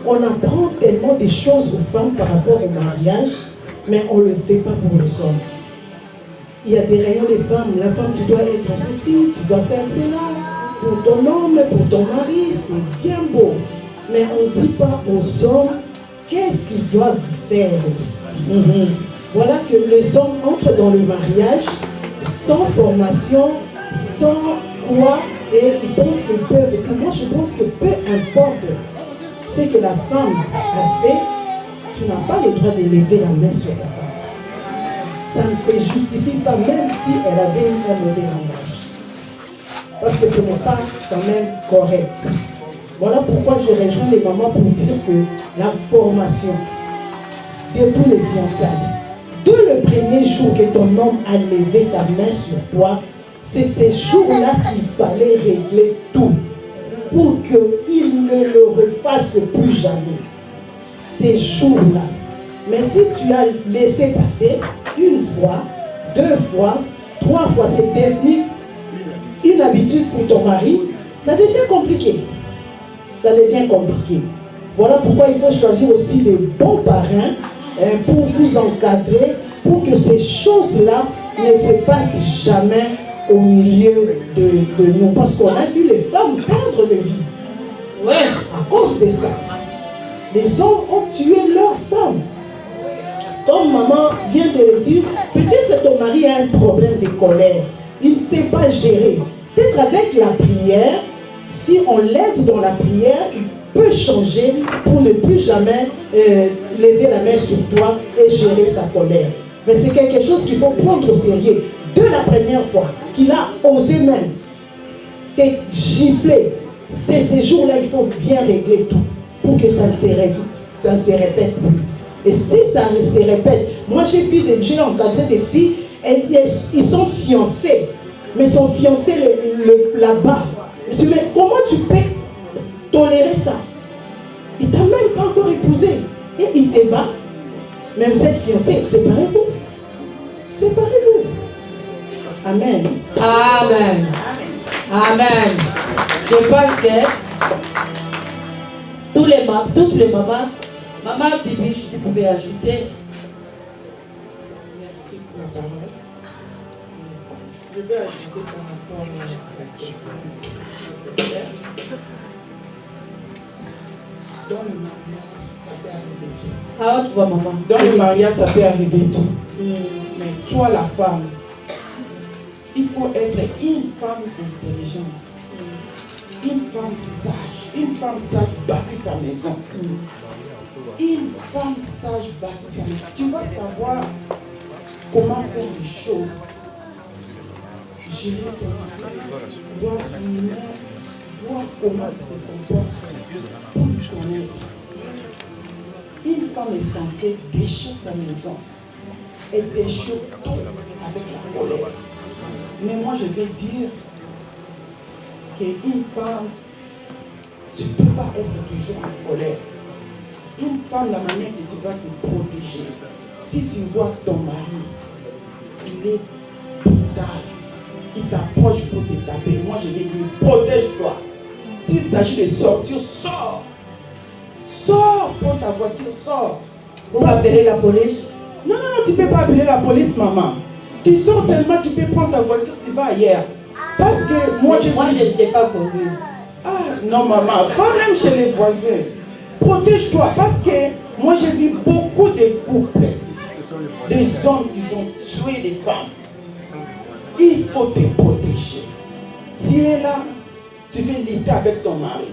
on apprend tellement de choses aux femmes par rapport au mariage, mais on ne le fait pas pour les hommes. Il y a des réunions des femmes, la femme tu dois être ceci, tu dois faire cela, pour ton homme, pour ton mari, c'est bien beau. Mais on ne dit pas aux hommes qu'est-ce qu'ils doivent faire aussi. Voilà que les hommes entrent dans le mariage sans formation, sans quoi, et ils pensent qu'ils peuvent. Et moi je pense que peu importe ce que la femme a fait, tu n'as pas le droit de lever la main sur ta femme. Ça ne te justifie pas, même si elle avait un mauvais langage. Parce que ce n'est pas quand même correct. Voilà pourquoi je rejoins les mamans pour dire que la formation, depuis les fiançailles, dès le premier jour que ton homme a levé ta main sur toi, c'est ces jours-là qu'il fallait régler tout pour qu'il ne le refasse plus jamais. Ces jours-là. Mais si tu as laissé passer une fois, 2 fois, 3 fois, c'est devenu une habitude pour ton mari, ça devient compliqué. Ça devient compliqué. Voilà pourquoi il faut choisir aussi des bons parrains pour vous encadrer, pour que ces choses-là ne se passent jamais au milieu de nous. Parce qu'on a vu les femmes perdre de vie. Ouais. À cause de ça. Les hommes ont tué leurs femmes. Comme maman vient de le dire, peut-être que ton mari a un problème de colère. Il ne sait pas gérer. Peut-être avec la prière, si on l'aide dans la prière, il peut changer pour ne plus jamais lever la main sur toi et gérer sa colère. Mais c'est quelque chose qu'il faut prendre au sérieux. De la première fois qu'il a osé même te gifler, c'est ces jours-là qu'il faut bien régler tout pour que ça ne se répète plus. Et si ça se répète, moi j'ai encadré des filles, ils sont fiancés, mais sont fiancés là-bas. Je me suis dit, mais comment tu peux tolérer ça? Il t'a même pas encore épousé. Et il te bat. Mais vous êtes fiancés, séparez-vous. Séparez-vous. Amen. Amen. Amen. Je pense que toutes les mamans, maman Bibi, tu pouvais ajouter. Merci pour la parole. Je vais ajouter par rapport à la question de Esther. Dans le mariage, ça peut arriver tout. Ah, tu vois, maman. Dans le mariage, ça peut arriver tout. Mais toi, la femme, il faut être une femme intelligente. Une femme sage bâtit sa maison. Une femme sage bâtit sa maison. Tu vas savoir comment faire les choses. Gérer ton mari, voir son humeur, voir comment il se comporte pour lui connaître. Une femme est censée déchirer sa maison. Elle déchire tout avec la colère. Mais moi je vais dire qu'une femme, tu ne peux pas être toujours en colère. Une femme, la manière que tu vas te protéger. Si tu vois ton mari, il est brutal, il t'approche pour te taper, moi je vais dire, protège-toi. S'il s'agit de sortir, sors. Sors, prends ta voiture, sors. Pour appeler la police? Non, tu ne peux pas appeler la police, maman. Tu sors seulement, tu peux prendre ta voiture, tu vas ailleurs. Parce que moi, je ne sais pas conduire. Ah, non, maman, va même chez les voisins. Protège-toi, parce que moi, j'ai vu beaucoup de couples, des hommes qui ont tué des femmes. Il faut te protéger. Tu es là, tu veux lutter avec ton mari.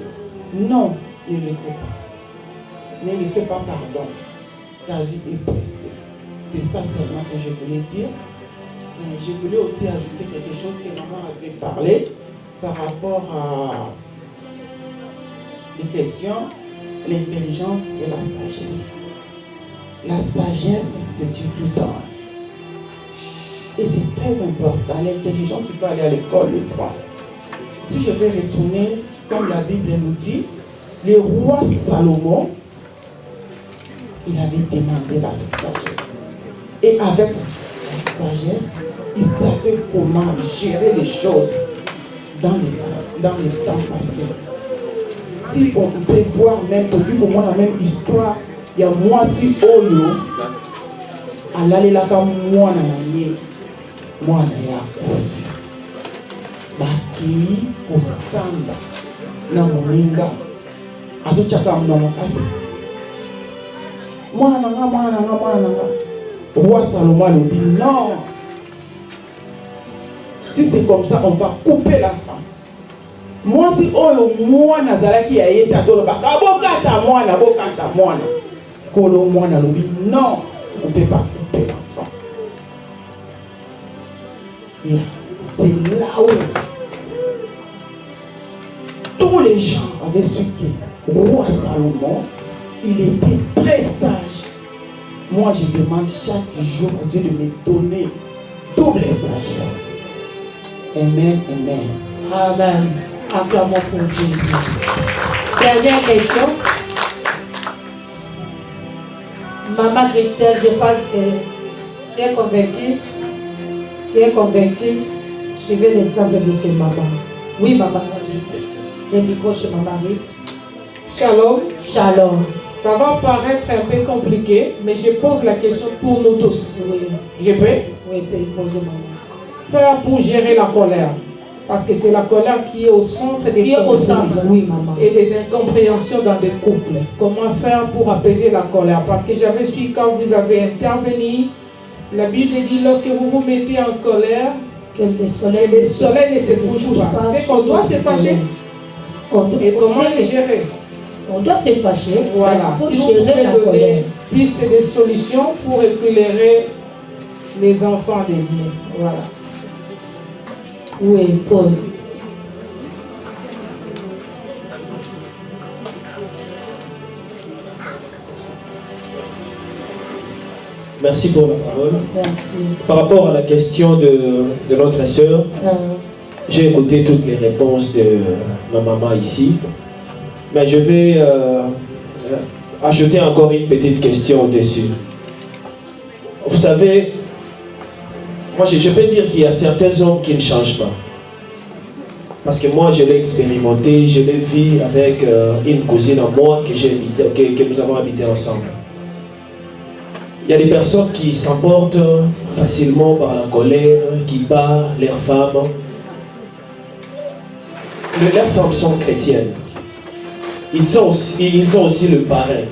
Non, ne le fais pas. Ne le fais pas, pardon. Ta vie est précieuse. C'est ça seulement que je voulais dire. Et je voulais aussi ajouter quelque chose que maman avait parlé par rapport à les questions, l'intelligence et la sagesse. La sagesse, c'est Dieu qui donne. Et c'est très important. L'intelligence, tu peux aller à l'école, le droit. Si je vais retourner, comme la Bible nous dit, le roi Salomon, il avait demandé la sagesse. Et avec la sagesse, il savait comment gérer les choses dans les temps passés. Si on peut voir même, pour moi, la même histoire, il y a moi si Oyo, alalelaka mwana na ye, mwana ya kufi. Baki kosamba na moninga, azochaka mna makasi. Mwana nanga. Roi Salomon lui dit non. Si c'est comme ça, on va couper la femme. Moi, si moi nazalaki ya yeta solo baka bokata mwana. Kolo mwana lui dit non, on ne peut pas couper l'enfant. C'est là où tous les gens avaient su que roi Salomon, il était très sage. Moi, je demande chaque jour à Dieu de me donner double sagesse. Amen, amen. Amen. Acclamons pour Jésus. Dernière question. Maman Christelle, je pense que tu es convaincue. Suivez l'exemple de ces mamans. Oui, maman. Le micro chez maman Ritz. Shalom. Shalom. Ça va paraître un peu compliqué, mais je pose la question pour nous tous. Oui. Je peux? Oui, posez maman. Faire pour gérer la colère. Parce que c'est la colère qui est au centre des conflits oui, maman. Et des incompréhensions dans des couples. Comment faire pour apaiser la colère? Parce que j'avais su quand vous avez intervenu, la Bible dit lorsque vous vous mettez en colère, que le soleil ne se couche pas. C'est qu'on doit se fâcher. Et comment les gérer? On doit se fâcher. Voilà. Il faut si vous gérer la colère. donner piste de solutions pour éclairer les enfants de Dieu. Voilà. Oui, pause. Merci pour la parole. Merci. Par rapport à la question de notre sœur, J'ai écouté toutes les réponses de ma maman ici, mais je vais ajouter encore une petite question au-dessus. Vous savez, moi je peux dire qu'il y a certains hommes qui ne changent pas. Parce que moi je l'ai expérimenté, je l'ai vu avec une cousine à moi que nous avons habité ensemble. Il y a des personnes qui s'emportent facilement par la colère, qui battent leurs femmes. Mais leurs femmes sont chrétiennes. Ils ont aussi le parrain.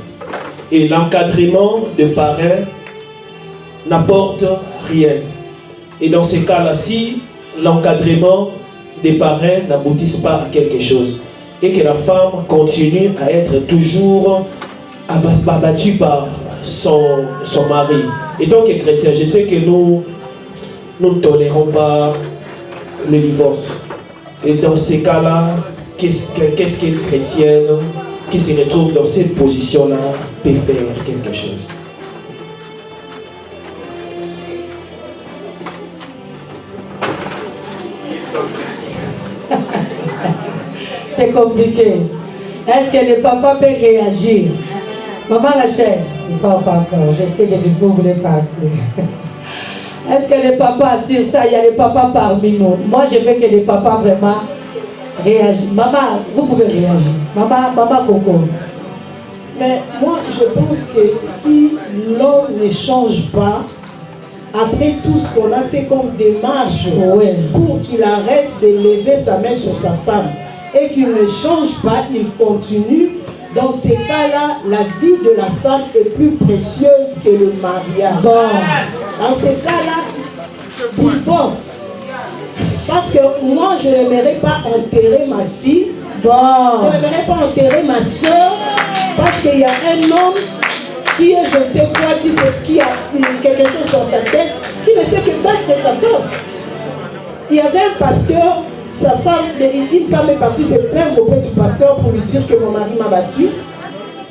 Et l'encadrement de parrain n'apporte rien. Et dans ces cas-là, si l'encadrement des parrains n'aboutissent pas à quelque chose et que la femme continue à être toujours abattue par son mari. Et donc, les chrétiens, je sais que nous ne tolérons pas le divorce. Et dans ces cas-là, qu'est-ce qu'une chrétienne qui se retrouve dans cette position-là peut faire quelque chose? C'est compliqué. Est-ce que le papa peut réagir? Maman Rachel, pas encore, je sais que tu voulais partir. Est-ce que le papa, sur ça, il y a les papas parmi nous? Moi, je veux que les papas vraiment réagissent. Maman, vous pouvez réagir. Maman Coco. Mais moi, je pense que si l'homme ne change pas, après tout ce qu'on a fait comme démarche pour qu'il arrête de lever sa main sur sa femme et qu'il ne change pas, il continue. Dans ces cas-là, la vie de la femme est plus précieuse que le mariage. Dans ces cas-là, divorce. Parce que moi, je n'aimerais pas enterrer ma fille. Je n'aimerais pas enterrer ma soeur. Parce qu'il y a un homme qui est, je ne sais quoi, qui a quelque chose dans sa tête, qui ne fait que battre sa femme. Il y avait un pasteur, sa femme, une femme est partie se plaindre auprès du pasteur pour lui dire que mon mari m'a battu.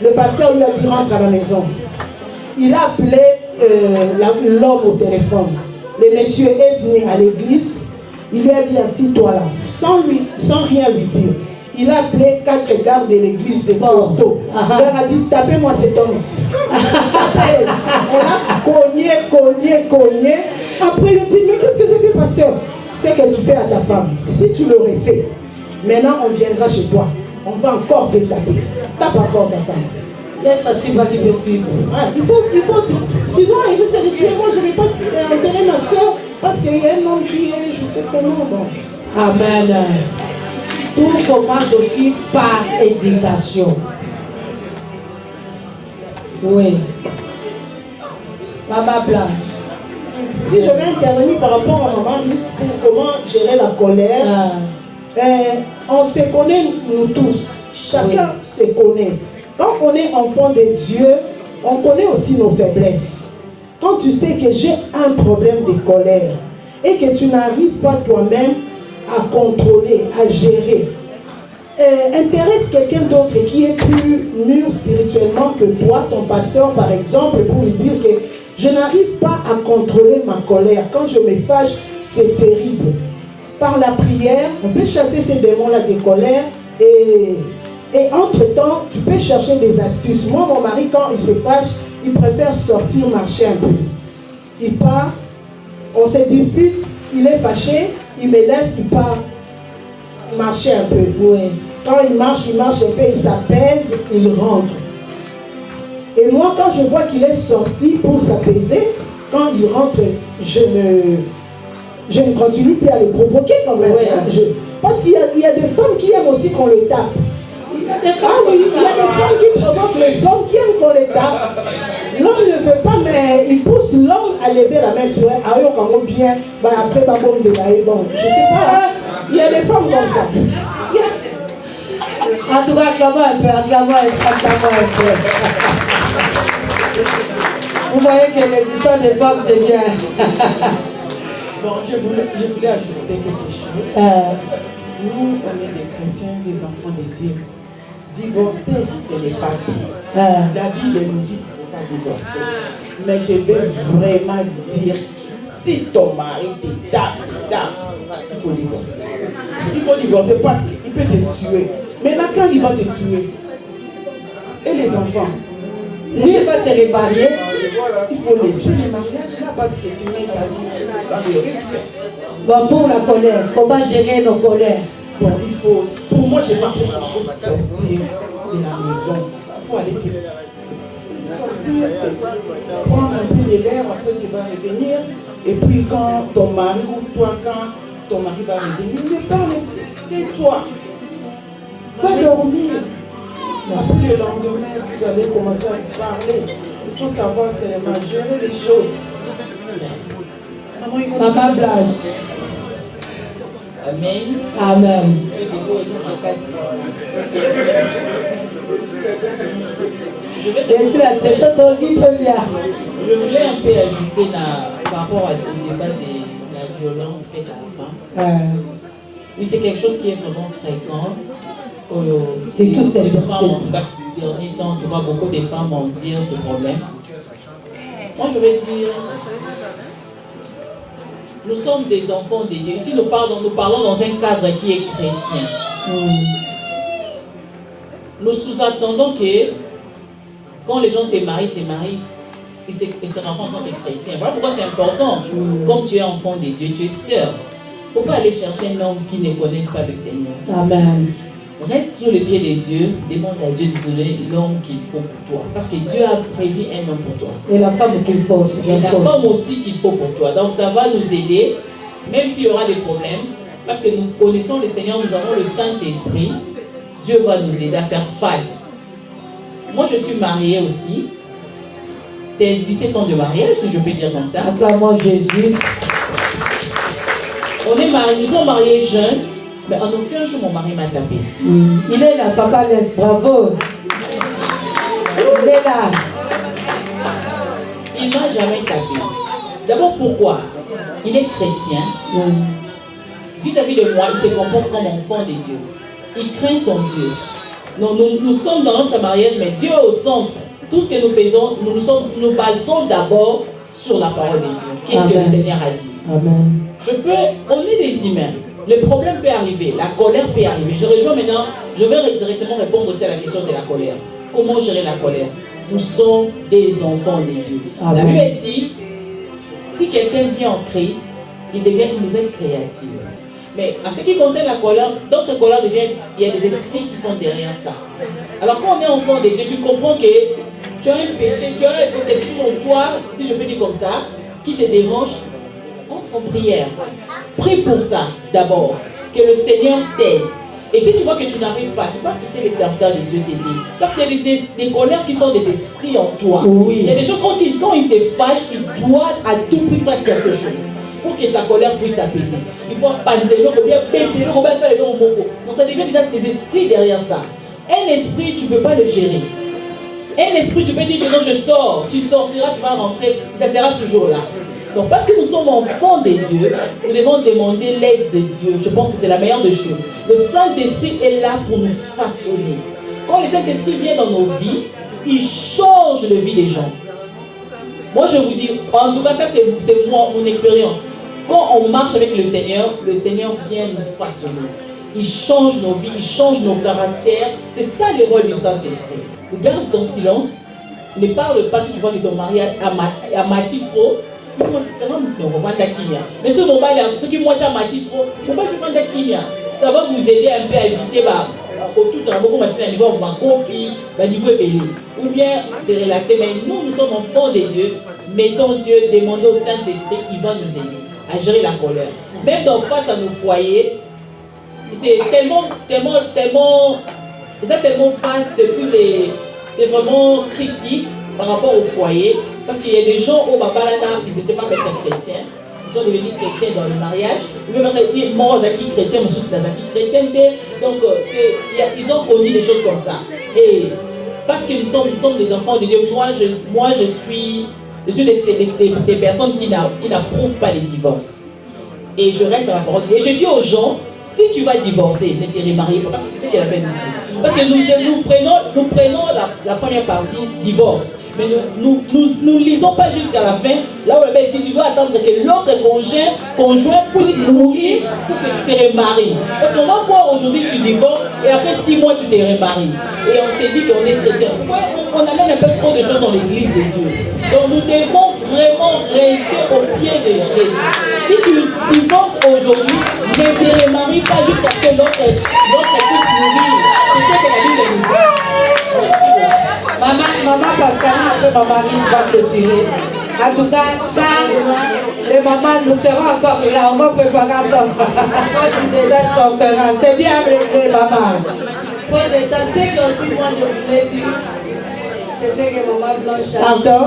Le pasteur lui a dit rentre à la maison. Il a appelé l'homme au téléphone. Le monsieur est venu à l'église. Il lui a dit assis-toi là, sans rien lui dire. Il a appelé 4 gardes de l'église de Costo. Il leur a dit tapez-moi cet homme ici. On a cogné. Après il a dit mais qu'est-ce que j'ai fait pasteur? C'est que tu fais à ta femme. Si tu l'aurais fait, maintenant on viendra chez toi. On va encore te taper. Tape encore ta femme. Laisse facile pas qu'il peut vivre. Il faut. Sinon, il risque de tuer. Moi, je ne vais pas enterrer ma soeur parce qu'il y a un homme qui est, je sais comment. Bon. Amen. Tout commence aussi par éducation. Oui. Maman Blanche. Si je vais intervenir par rapport à maman Ruth pour comment gérer la colère, on se connaît nous tous. Chacun se connaît. Quand on est enfant de Dieu, on connaît aussi nos faiblesses. Quand tu sais que j'ai un problème de colère et que tu n'arrives pas toi-même à contrôler, à gérer, intéresse quelqu'un d'autre qui est plus mûr spirituellement que toi, ton pasteur par exemple, pour lui dire que je n'arrive pas à contrôler ma colère. Quand je me fâche, c'est terrible. Par la prière, on peut chasser ces démons-là de colère et entre-temps, tu peux chercher des astuces. Moi, mon mari, quand il se fâche, il préfère sortir, marcher un peu. Il part, on se dispute, il est fâché, il me laisse, il part marcher un peu. Oui. Quand il marche un peu, il s'apaise, il rentre. Et moi, quand je vois qu'il est sorti pour s'apaiser, quand il rentre, je ne continue plus à le provoquer quand même. Oui. Parce qu'il y a des femmes qui aiment aussi qu'on le tape. Il y a des femmes qui provoquent les hommes qui aiment qu'on les tape. L'homme ne veut pas, mais il pousse l'homme à lever la main sur elle. Ah, on bien, après, bon, je sais pas. Il y a des femmes comme ça. En tout cas, acclamons un peu. Vous voyez que les histoires des femmes, c'est bien. Bon, je voulais ajouter quelque chose. Nous, on est des chrétiens, des enfants de Dieu. Divorcer, ce n'est pas bien. La Bible nous dit qu'il ne faut pas divorcer. Mais je veux vraiment dire, si ton mari te tape, il faut divorcer. il faut divorcer parce qu'il peut te tuer. Maintenant, quand il va te tuer, et les enfants, lui il va se remarier. Il faut laisser les mariages là parce que tu mets ta vie dans le respect. Bon, pour la colère, comment gérer nos colères? Bon, il faut, pour moi, je pense qu'il faut sortir de la maison. Il faut aller sortir, prendre un peu de l'air, après tu vas revenir. Et puis quand ton mari ou toi, quand ton mari va revenir, ne parle plus, tais-toi. Va dormir. Après le lendemain, vous allez commencer à vous parler. Il faut savoir seulement gérer les choses. Maman Blanche. Amen. Amen. Je voulais un peu ajouter par rapport au débat de la violence faite à la femme. Oui, c'est quelque chose qui est vraiment fréquent. C'est tout ça. En tout cas, ces derniers temps, tu vois beaucoup de femmes ont dit ce problème. Moi, je vais dire, nous sommes des enfants de Dieu. Ici, nous parlons dans un cadre qui est chrétien. Nous sous-attendons que quand les gens se marient, ils se rencontrent en tant que chrétiens. Voilà pourquoi c'est important. Comme tu es enfant de Dieu, tu es sœur. Il ne faut pas aller chercher un homme qui ne connaisse pas le Seigneur. Amen. Reste sur les pieds de Dieu, demande à Dieu de donner l'homme qu'il faut pour toi. Parce que Dieu a prévu un homme pour toi. Et la femme qu'il faut aussi. Et la femme aussi qu'il faut pour toi. Donc ça va nous aider, même s'il y aura des problèmes. Parce que nous connaissons le Seigneur, nous avons le Saint-Esprit. Dieu va nous aider à faire face. Moi je suis mariée aussi. C'est 17 ans de mariage, si je peux dire comme ça. Acclamons Jésus. Nous sommes mariés jeunes. Mais en aucun jour, mon mari m'a tapé. Il est là, papa laisse, bravo. Il est là. Il ne m'a jamais tapé. D'abord, pourquoi? Il est chrétien. Vis-à-vis de moi, il se comporte comme enfant de Dieu. Il craint son Dieu. Donc, nous sommes dans notre mariage, mais Dieu est au centre. Tout ce que nous faisons, nous basons d'abord sur la parole de Dieu. Qu'est-ce que le Seigneur a dit? Amen. On est des humains. Le problème peut arriver, la colère peut arriver. Je rejoins maintenant, je vais directement répondre aussi à la question de la colère. Comment gérer la colère? Nous sommes des enfants de Dieu. La Bible dit, si quelqu'un vient en Christ, il devient une nouvelle créature. Mais en ce qui concerne la colère, d'autres colères deviennent, il y a des esprits qui sont derrière ça. Alors quand on est enfant de Dieu, tu comprends que tu as un péché, tu as quelque chose en toi, si je peux dire comme ça, qui te dérange. En prière. Prie pour ça d'abord. Que le Seigneur t'aide. Et si tu vois que tu n'arrives pas, tu vas chercher les serviteurs de Dieu t'aider. Parce qu'il y a des colères qui sont des esprits en toi. Oui. Il y a des choses quand il se fâche, il doit à tout prix faire quelque chose pour que sa colère puisse s'apaiser. Il faut panzer, il faut bien péter, il faut bien faire le moko. Donc ça devient déjà des esprits derrière ça. Un esprit, tu ne peux pas le gérer. Un esprit, tu peux dire que non, je sors, tu sortiras, tu vas rentrer, ça sera toujours là. Donc parce que nous sommes enfants de Dieu, nous devons demander l'aide de Dieu. Je pense que c'est la meilleure des choses. Le Saint-Esprit est là pour nous façonner. Quand le Saint-Esprit vient dans nos vies, il change la vie des gens. Moi je vous dis, en tout cas ça c'est mon expérience. Quand on marche avec le Seigneur vient nous façonner. Il change nos vies, il change nos caractères. C'est ça le rôle du Saint-Esprit. Garde ton silence. Ne parle pas si tu vois que ton mari a mati trop. Mais ce moment là, ce qui moi ça m'a dit trop, ça va vous aider un peu à éviter tout en beaucoup de niveau niveau élevé. Ou bien c'est relaxé, mais nous sommes enfants de Dieu, mettons Dieu, demandons au Saint-Esprit, il va nous aider à gérer la colère. Même donc face à nos foyers, c'est tellement vaste, puis c'est vraiment critique par rapport au foyer. Parce qu'il y a des gens au Babalana, ils n'étaient pas chrétiens, ils sont devenus chrétiens dans le mariage. Ils morts qui chrétiens, chrétiens. Donc ils ont connu des choses comme ça. Et parce que nous sommes des enfants de Dieu, moi je suis des personnes qui n'approuvent pas les divorces. Et je reste à ma parole. Et je dis aux gens, si tu vas divorcer, ne te remarie pas, parce que c'est ce qu'elle appelle nous. Parce que nous prenons la première partie, divorce. Mais nous ne lisons pas jusqu'à la fin. Là où la Bible dit, tu dois attendre que l'autre conjoint puisse mourir pour que tu te remaries. Parce qu'on va voir aujourd'hui tu divorces et après 6 mois tu te remaries. Et on s'est dit qu'on est chrétien. On amène un peu trop de choses dans l'église de Dieu. Donc nous devons vraiment rester au pied de Jésus. Si tu divorces aujourd'hui, ne te remarie pas jusqu'à ce que l'autre puisse mourir. C'est ce que la Bible nous dit. Merci. Maman Pascaline, après ma mari va clôturer. En tout cas, ça, les mamans, nous serons encore là. On va préparer encore cette conférence. C'est bien réglé, maman. Faut détasser que aussi, moi, je voulais dire. C'est ce que maman Blanche a dit. Pardon?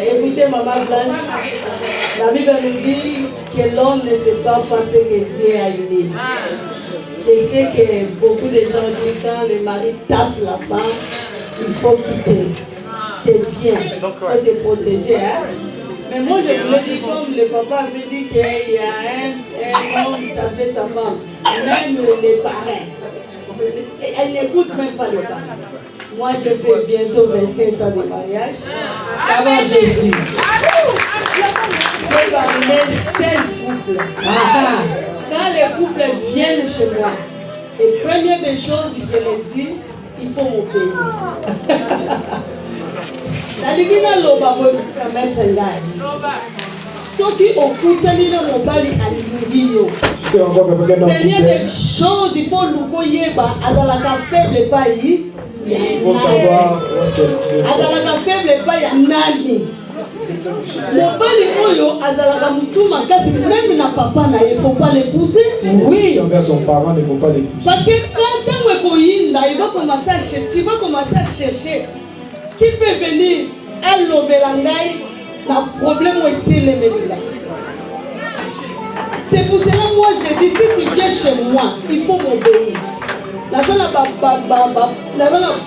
Écoutez, maman Blanche, la Bible nous dit que l'homme ne sait pas ce que Dieu a aimé. Je sais que beaucoup de gens disent quand le mari tape la femme, il faut quitter. C'est bien, il faut se protéger. Hein? Mais moi, je voulais dire, comme le papa avait dit qu'il y a un homme qui tapait sa femme, même les parents, elle n'écoute même pas les parents. Moi, je fais bientôt 25 ans de mariage. Avant Jésus. J'ai parlé 16 couples. Quand les couples viennent chez moi, et première des choses, je leur dis, il faut m'obéir. La loba permettre ceux qui occupent mobali alingiyo. Première des choses, il faut l'oukoyeba azalaka faible pas yi. Il faut savoir où est-ce que azalaka faible pas ya nani. Mobali oyo azalaka mutuma kasi même na papa na il faut pas les pousser. Oui, envers son parent, il ne faut pas les pousser. Parce que quand il va commencer à chercher, tu vas commencer à chercher. Qui peut venir elle l'obélangaï, le problème était le mélangaï. C'est pour cela moi je dis si tu viens chez moi, il faut m'obéir. Là dans la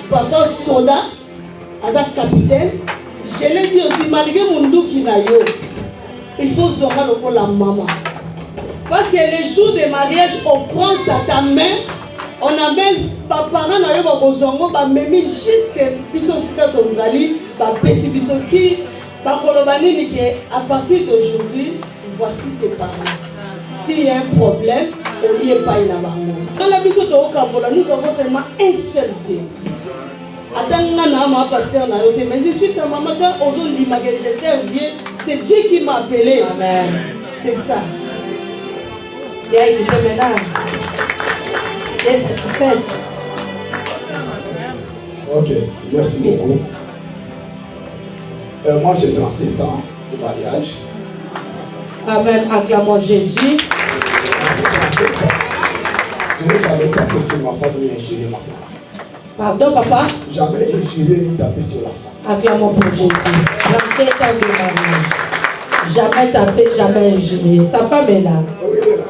papa soda, avec capitaine, je l'ai dit aussi malgré mon doux qui n'a yo, il faut se rendre pour la maman. Parce que les jours de mariage, on prend ta main. On amène parents na yo ba kozongo ba memi jusque biso sika tozali ba pesi biso ki ba koloba nini ke à partir d'aujourd'hui voici tes parents. S'il y a un problème, on y est pas na bango. Dans la biso to okambola nous avons seulement un seul Dieu. Atanga na ma pasteur na yote mais je suis ta maman quand ozon di magé je sers Dieu, c'est Dieu qui m'a appelé. Amen. C'est ça. Tu as écouté maintenant. Satisfaite. Ok, merci beaucoup. Moi j'ai 37 ans de mariage. Amen, acclamons Jésus. Je n'ai jamais tapé sur ma femme ni ingéré ma femme. Pardon papa? Jamais ingéré ni tapé sur la femme. Acclamons pour Jésus. 37 ans de mariage. Jamais tapé, jamais ingéré. Sa femme est là. Oui, elle est là.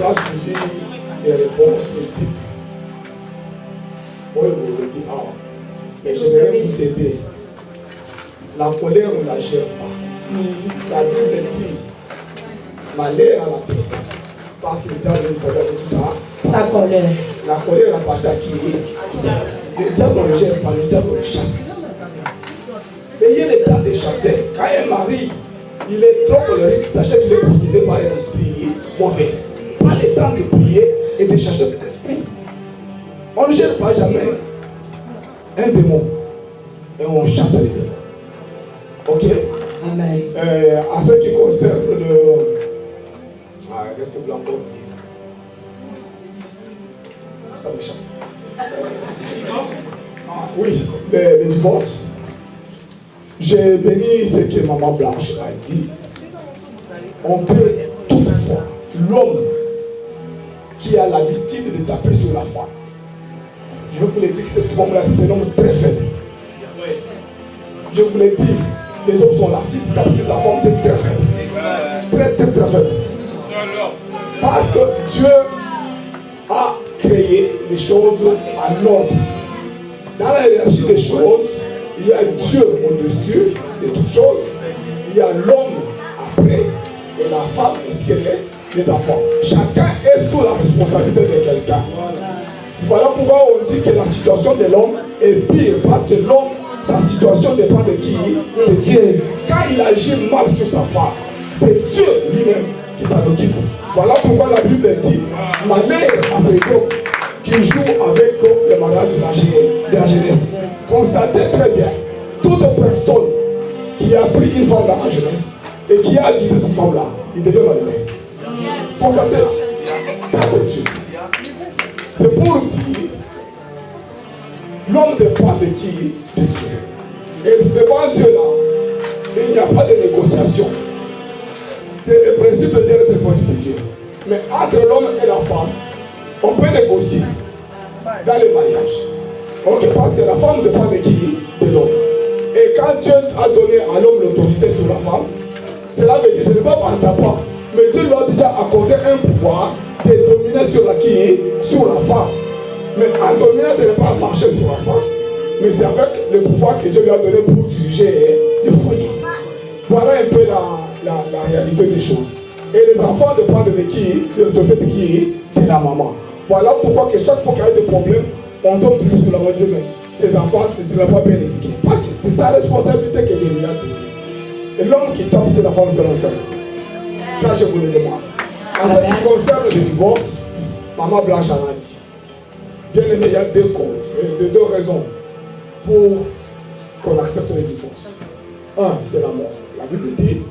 Suivi des réponses multiples. Oui, vous le dites, mais j'aimerais vous aider. La colère, on ne la gère pas. La Bible dit malheur à la paix. Parce que le diable ne savait tout ça. Sa colère. La colère appartient à qui? Le diable ne le gère pas, le diable le chasse. Ayez le temps de chasser. Quand un mari, il est trop colérique, sachez qu'il est possédé par un esprit mauvais. Pas le temps de prier et de chercher cet esprit. On ne gère pas jamais un démon et on chasse les démons. Ok? Amen. À ce qui concerne le. Qu'est-ce que vous voulez encore dire? Ça m'échappe. Oui, le divorce. J'ai béni ce que maman Blanche a dit. On peut toutefois, l'homme qui a l'habitude de taper sur la femme. Je vous l'ai dit que cet homme-là, c'est un homme très faible. Je vous l'ai dit, les hommes sont là. Si tu tapes sur la femme, c'est très faible. Très, très, très faible. Parce que Dieu a créé les choses en ordre. Dans la hiérarchie des choses, il y a Dieu au-dessus de toutes choses. Il y a l'homme après. Et la femme, est-ce qu'elle est? les enfants. Chacun est sous la responsabilité de quelqu'un. Voilà pourquoi on dit que la situation de l'homme est pire, parce que l'homme, sa situation dépend de qui? De Dieu. Quand il agit mal sur sa femme, c'est Dieu lui-même qui s'en occupe. Voilà pourquoi la Bible dit, ma mère a fait qui joue avec le mariage de la jeunesse. Constatez très bien, toute personne qui a pris une femme dans la jeunesse et qui a abusé cette femme-là, il devient malheureux. Constatez, ça c'est Dieu. C'est pour dire, l'homme dépend de qui? De Dieu. Et devant Dieu là, il n'y a pas de négociation. C'est le principe de Dieu, c'est le principe de Dieu. Mais entre l'homme et la femme, on peut négocier dans les mariages. Ok, parce que la femme dépend de qui? De l'homme. Et quand Dieu a donné à l'homme l'autorité sur la femme, cela veut dire que ce n'est pas par ta part. Mais Dieu lui a déjà accordé un pouvoir de dominer sur la qui? Sur la femme. Mais en dominant, ce n'est pas marcher sur la femme, mais c'est avec le pouvoir que Dieu lui a donné pour diriger le foyer. Voilà un peu la réalité des choses. Et les enfants dépendent de qui? De l'autorité de qui? De la maman. Voilà pourquoi que chaque fois qu'il y a des problèmes, on tombe plus sur la maman et dit, mais ces enfants, tu n'as pas bien éduqué. Parce que c'est sa responsabilité que Dieu lui a donnée. Et l'homme qui tape sur la femme, c'est l'enfer. Ça, je vous le demande. En ce qui concerne le divorce, maman Blanche a dit. Bien aimé, il y a deux causes, deux raisons pour qu'on accepte le divorce. Un, c'est la mort. La Bible dit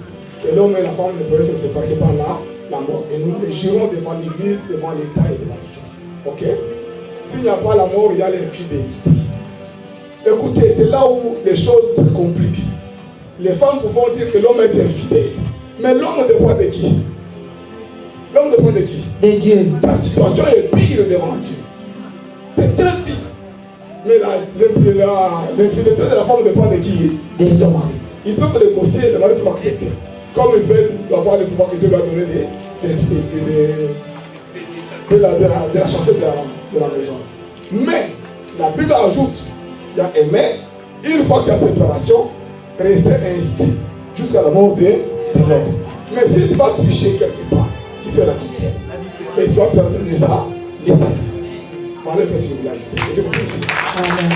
que l'homme et la femme ne peuvent se séparer par la mort. Et nous les jurons devant l'Église, devant l'État et devant toutes choses. Ok? S'il n'y a pas la mort, il y a l'infidélité. Écoutez, c'est là où les choses se compliquent. Les femmes pouvons dire que l'homme est infidèle. Mais l'homme dépend de qui? L'homme dépend de qui? De Dieu. Sa situation est pire devant Dieu. C'est très pire. Mais l'infidélité de la femme dépend de qui? De son mari. Ils peuvent négocier, le mari peut accepter. Comme ils peuvent avoir le pouvoir que Dieu lui a donné de la chasser de la maison. Mais la Bible ajoute, il y a un mais, une fois qu'il y a séparation, rester ainsi jusqu'à la mort de l'autre. Mais si tu vas tricher quelque part, tu fais la quitter. Et tu vas perdre les ça, les ça. Voilà le principe que je voulais ajouter. Amen.